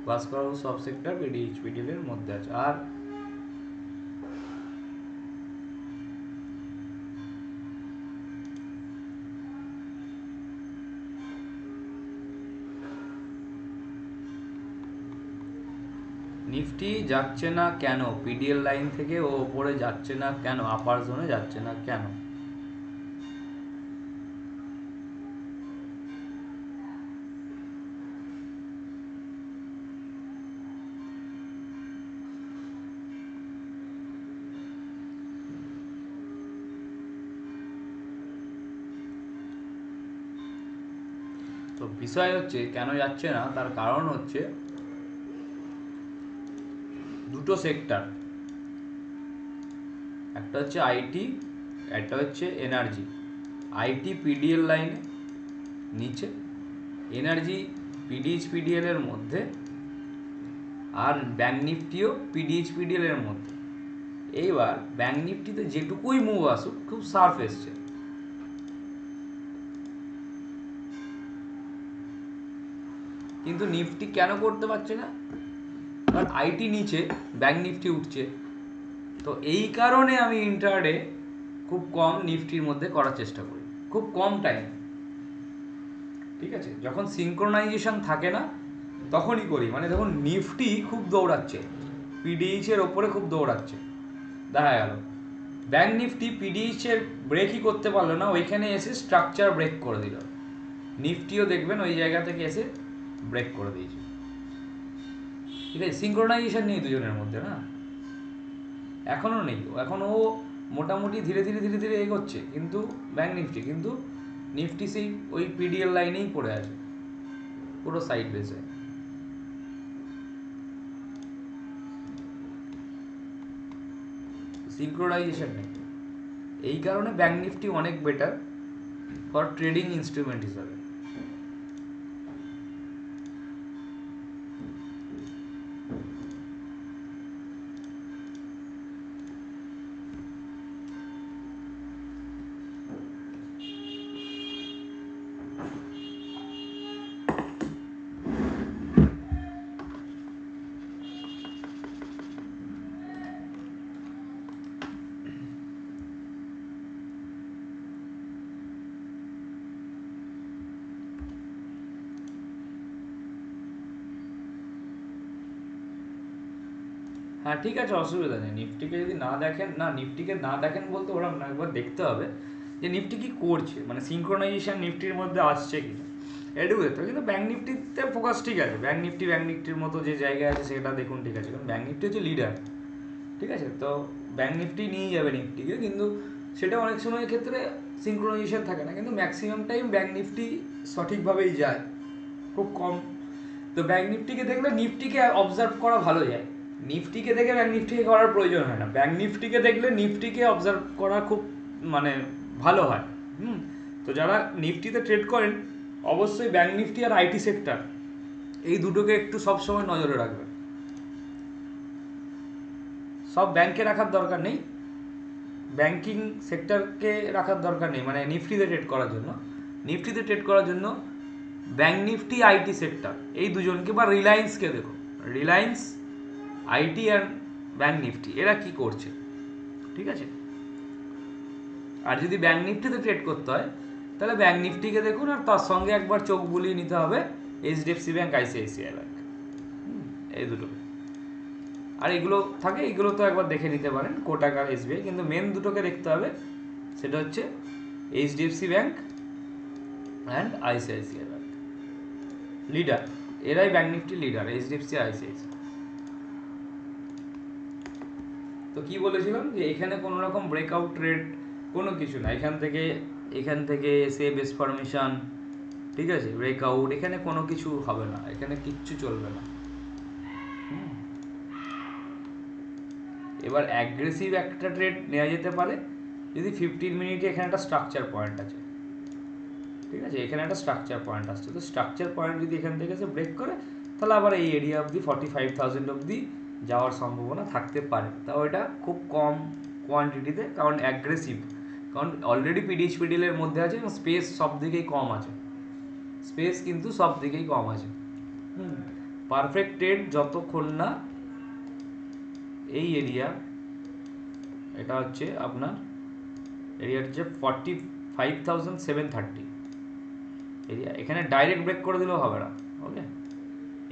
S1: ভাস্কর সব সেক্টর পিডিএইচপিডিএল এর মধ্যে আছে। আর নিফটি যাচ্ছে না কেন? পিডিএল লাইন থেকে ও ওপরে যাচ্ছে না কেন? আপার জোনে যাচ্ছে না কেন? তো বিষয় হচ্ছে কেন যাচ্ছে না, তার কারণ হচ্ছে দুটো সেক্টর, একটা হচ্ছে আইটি, একটা হচ্ছে এনার্জি। আইটি পিডিএল লাইনে নিচে, এনার্জি পিডিএইচপিডিএল এর মধ্যে, আর ব্যাংক নিফটিও পিডিএইচপিডিএল এর মধ্যে। এইবার ব্যাংক নিফটিতে যেটুকুই মুভ আসুক খুব সার্ফ এসছে, কিন্তু নিফটি কেন করতে পারছে না? কারণ আইটি নিচে, ব্যাংক নিফটি উঠছে। তো এই কারণে আমি ইন্টারডে খুব কম নিফটির মধ্যে করার চেষ্টা করি, খুব কম টাইম। ঠিক আছে, যখন সিঙ্ক্রোনাইজেশন থাকে না তখনই করি, মানে যখন নিফটি খুব দৌড়াচ্ছে, পিডিএইচ এর ওপরে খুব দৌড়াচ্ছে, দেখা গেল ব্যাংক নিফটি পিডিএইচ এর ব্রেকই করতে পারলো না, ওইখানে এসে স্ট্রাকচার ব্রেক করে দিল। নিফটিও দেখবেন ওই জায়গা থেকে এসে ব্রেক করে দিয়েছে। ঠিক আছে, সিঙ্ক্রোনাইজেশন নেই দুজনের মধ্যে, না এখনও নেই। এখন ও মোটামুটি ধীরে ধীরে ধীরে ধীরে এগোচ্ছে, কিন্তু ব্যাংক নিফটি, কিন্তু নিফটি সেই ওই পিডিএল লাইনেই পড়ে আছে, পুরো সাইড বেসে। সিঙ্ক্রোনাইজেশন নেই, এই কারণে ব্যাংক নিফটি অনেক বেটার ফর ট্রেডিং ইনস্ট্রুমেন্ট হিসাবে। হ্যাঁ ঠিক আছে, অসুবিধা নেই। নিফটিকে যদি না দেখেন, না নিফটিকে না দেখেন বলতে ওরকম না, একবার দেখতে হবে যে নিফটি কি করছে, মানে সিঙ্ক্রোনাইজেশন নিফটির মধ্যে আসছে কিনা, এটুকু দেখতে হবে। কিন্তু ব্যাংক নিফটিতে ফোকাস ঠিক আছে, ব্যাংক নিফটির মতো যে জায়গায় আছে সেটা দেখুন, ঠিক আছে, কারণ ব্যাংক নিফটি হচ্ছে লিডার। ঠিক আছে, তো ব্যাংক নিফটি নিয়ে যাবে নিফটিকে, কিন্তু সেটা অনেক সময় ক্ষেত্রে সিঙ্ক্রোনাইজেশন থাকে না, কিন্তু ম্যাক্সিমাম টাইম ব্যাংক নিফটি সঠিকভাবেই যায়, খুব কম। তো ব্যাংক নিফটিকে দেখলে নিফটিকে অবজার্ভ করা ভালো যায়, নিফটিকে দেখে ব্যাংক নিফটিকে করার প্রয়োজন হয় না। ব্যাংক নিফটিকে দেখলে নিফটিকে অবজার্ভ করা খুব মানে ভালো হয়। তো যারা নিফটিতে ট্রেড করেন অবশ্যই ব্যাংক নিফটি আর আইটি সেক্টর এই দুটোকে একটু সবসময় নজরে রাখবেন। সব ব্যাংকে রাখার দরকার নেই, ব্যাংকিং সেক্টরকে রাখার দরকার নেই, মানে নিফটিতে ট্রেড করার জন্য। নিফটিতে ট্রেড করার জন্য ব্যাংক নিফটি, আইটি সেক্টর, এই দুজনকে বা রিলায়েন্সকে দেখো, Reliance, IT and bank Nifty এরা কি করছে, ঠিক আছে। আর যদি ব্যাংক নিফটিতে ট্রেড করতে হয় তাহলে ব্যাংক নিফটিকে দেখুন, আর তার সঙ্গে একবার চোখ বুলিয়ে নিতে হবে এইচডিএফসি ব্যাংক, আইসিআইসিআই ব্যাংক, এই দুটো। আর এগুলো থাকে, এগুলো তো একবার দেখে নিতে পারেন, কোটাক আর এসবিআই, কিন্তু মেন দুটোকে দেখতে হবে, সেটা হচ্ছে HDFC bank and ICICI bank. Leader এরাই bank Nifty leader, HDFC ICICI. তো কি বলেছিলাম যে এখানে কোনো রকম ব্রেকআউট ট্রেড কোনো কিছু না, এখান থেকে এসে বেস ফরমেশন, ঠিক আছে, ব্রেকআউট, এখানে কোনো কিছু হবে না, এখানে কিচ্ছু চলবে না। এবার অ্যাগ্রেসিভ একটা ট্রেড নেওয়া যেতে পারে যদি 15 মিনিটে এখানে একটা স্ট্রাকচার পয়েন্ট আছে, ঠিক আছে, এখানে একটা স্ট্রাকচার পয়েন্ট আসছে, তো স্ট্রাকচার পয়েন্ট যদি এখান থেকে এসে ব্রেক করে তাহলে আবার এই এরিয়া অবধি 45,000 অবধি যাওয়ার সম্ভাবনা থাকতে পারে, তাও এটা খুব কম কোয়ান্টিটিতে, কারণ অ্যাগ্রেসিভ, কারণ অলরেডি পিডিএইচপিডিএল মধ্যে আছে এবং স্পেস সব দিকেই কম আছে, স্পেস কিন্তু সব দিকেই কম আছে। পারফেক্ট ট্রেড যতক্ষণ না এই এরিয়া, এটা হচ্ছে আপনার এরিয়া হচ্ছে 45,730 এরিয়া, এখানে ডাইরেক্ট ব্রেক করে দিলেও হবে না, ওকে,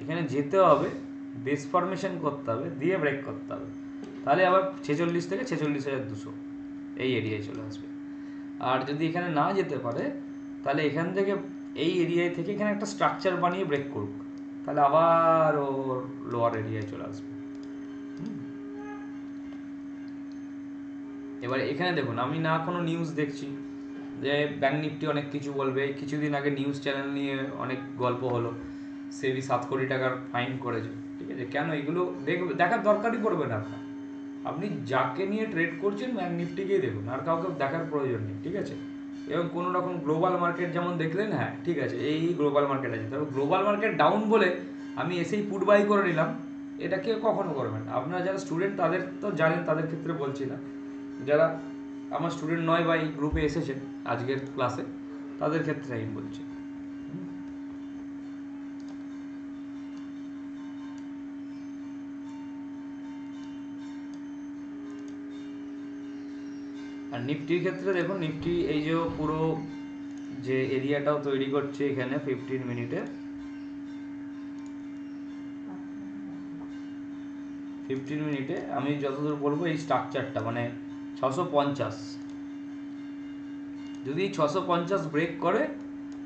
S1: এখানে যেতে হবে, বেস ফরমেশন করতে হবে, দিয়ে ব্রেক করতে হবে, তাহলে আবার 46 থেকে 46,200 এই এরিয়ায় চলে আসবে। আর যদি এখানে না যেতে পারে তাহলে এখান থেকে এই এরিয়ায় থেকে এখানে একটা স্ট্রাকচার বানিয়ে ব্রেক করুক, তাহলে আবার ও লোয়ার এরিয়ায় চলে আসবে। এবার এখানে দেখুন, আমি না কোনো নিউজ দেখছি যে ব্যাংক নিফটি অনেক কিছু বলবে, কিছুদিন আগে নিউজ চ্যানেল নিয়ে অনেক গল্প হলো, সেবি 7 কোটি টাকার ফাইন করেছে, ঠিক আছে, কেন এগুলো দেখার দরকারই পড়বে না আপনার, আপনি যাকে নিয়ে ট্রেড করছেন ব্যাংক নিফটিকেই দেখুন, আর কাউকে দেখার প্রয়োজন নেই, ঠিক আছে। এবং কোনো রকম গ্লোবাল মার্কেট যেমন দেখলেন, হ্যাঁ ঠিক আছে, এই গ্লোবাল মার্কেট আছে, তবে গ্লোবাল মার্কেট ডাউন বলে আমি এসেই পুট বাই করে নিলাম, এটা কেউ কখনো করবেন না। আপনারা যারা স্টুডেন্ট তাদের তো জানেন, তাদের ক্ষেত্রে বলছি না, যারা আমার স্টুডেন্ট নয় বা এই গ্রুপে এসেছেন আজকের ক্লাসে, তাদের ক্ষেত্রে আমি বলছি। আর নিফটির ক্ষেত্রে দেখুন, নিফটি এই যে পুরো যে এরিয়াটাও তৈরি করছে এখানে 15 মিনিটে, 15 মিনিটে আমি যতদূর বলবো এই স্ট্রাকচারটা মানে 650, যদি 650 ব্রেক করে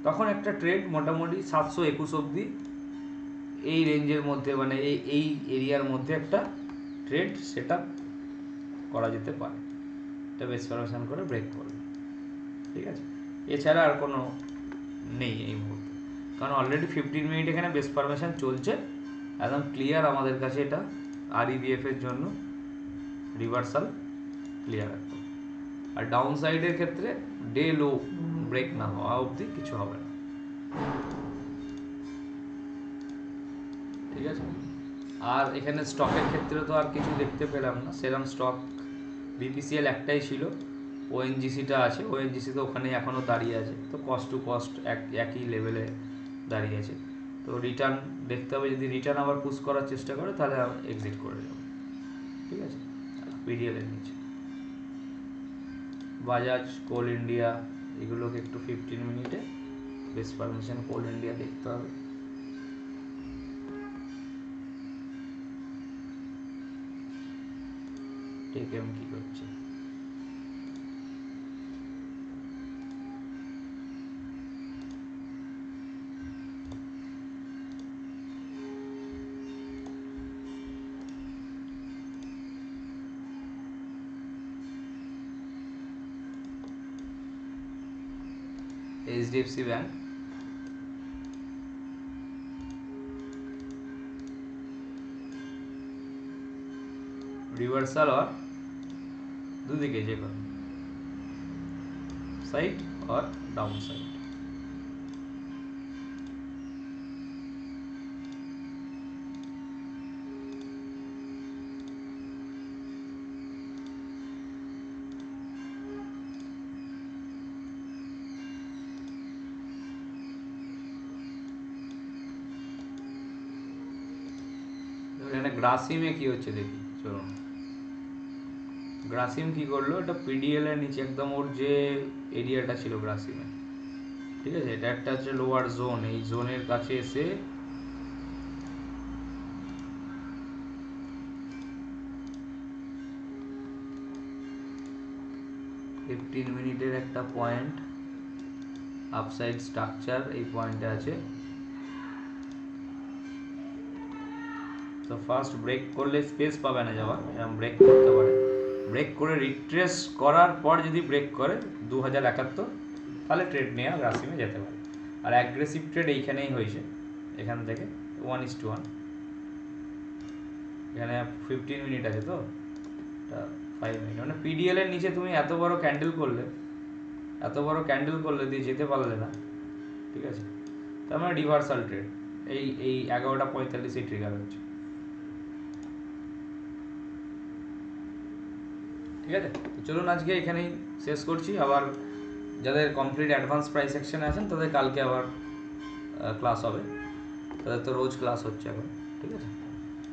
S1: তখন একটা ট্রেড মোটামুটি 721 অবধি এই রেঞ্জের মধ্যে, মানে এই এরিয়ার মধ্যে একটা ট্রেড সেট আপ করা যেতে পারে, এটা বেস ফরমেশন করে ব্রেক করবে, ঠিক আছে। এছাড়া আর কোনো নেই এই মুহূর্তে, কারণ অলরেডি 15 মিনিট এখানে বেস ফরমেশন চলছে, একদম ক্লিয়ার আমাদের কাছে এটা, আরইবিএফ এর জন্য রিভার্সাল ক্লিয়ার একদম। আর ডাউন সাইডের ক্ষেত্রে ডে লো ব্রেক না হওয়া অবধি কিছু হবে না, ঠিক আছে। আর এখানে স্টকের ক্ষেত্রে তো আর কিছু দেখতে পেলাম না, সেরকম স্টক বিপিসিএল একটাই ছিল, ওএনজিসিটা আছে, ওএনজিসি তো ওখানে এখনও দাঁড়িয়ে আছে, তো কস্ট টু কস্ট একই লেভেলে দাঁড়িয়ে আছে, তো রিটার্ন দেখতে হবে, যদি রিটার্ন আবার পুশ করার চেষ্টা করে তাহলে এক্সিট করে যাবে, ঠিক আছে। পিডিএল এর নিচে বাজাজ, কোল ইন্ডিয়া, এগুলোকে একটু 15 মিনিটে বেস ফরমেশন কোল ইন্ডিয়া দেখতে হবে, টেকএম কি করছে, এইচডিএফসি ব্যাংক रिवर्सल और দুদিকে যে কোনো সাইড और ডাউন সাইড, গ্রাসিমে কি হচ্ছে দেখি, চলুন। গ্রাসিম কি করলো, এটা পিডিএল এর নিচে একদম ওর যে এরিয়াটা ছিল গ্রাসিমে, ঠিক আছে, এটা একটা হচ্ছে লোয়ার জোন, এই জোনের কাছে এসে ফিফটিন মিনিটের একটা পয়েন্ট আপসাইড স্ট্রাকচার এই পয়েন্টে আছে। তো ফার্স্ট ব্রেক করলে স্পেস পাবে না যাওয়ার, এরকম ব্রেক করতে পারে, ব্রেক করে রিট্রেস করার পর যদি ব্রেক করে 2071, তাহলে ট্রেড নেওয়া গ্রাসিমে যেতে পারে। আর অ্যাগ্রেসিভ ট্রেড এইখানেই হয়েছে, এখান থেকে 1:1, এখানে 15 মিনিট আছে, তো এটা 5 মিনিট, মানে পিডিএল এর নিচে তুমি এত বড় ক্যান্ডেল করলে দিয়ে যেতে পারলে না, ঠিক আছে, তার মানে রিভার্সাল ট্রেড এই 11:45 ট্রিগার হচ্ছে, ঠিক আছে। তো চলুন আজকে এখানেই শেষ করছি, আবার যাদের কমপ্লিট অ্যাডভান্স প্রাইস সেকশনে আছেন তাদের কালকে আবার ক্লাস হবে, তাদের তো রোজ ক্লাস হচ্ছে এখন, ঠিক আছে।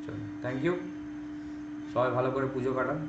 S1: চলুন, থ্যাংক ইউ, সবাই ভালো করে পুজো কাটান।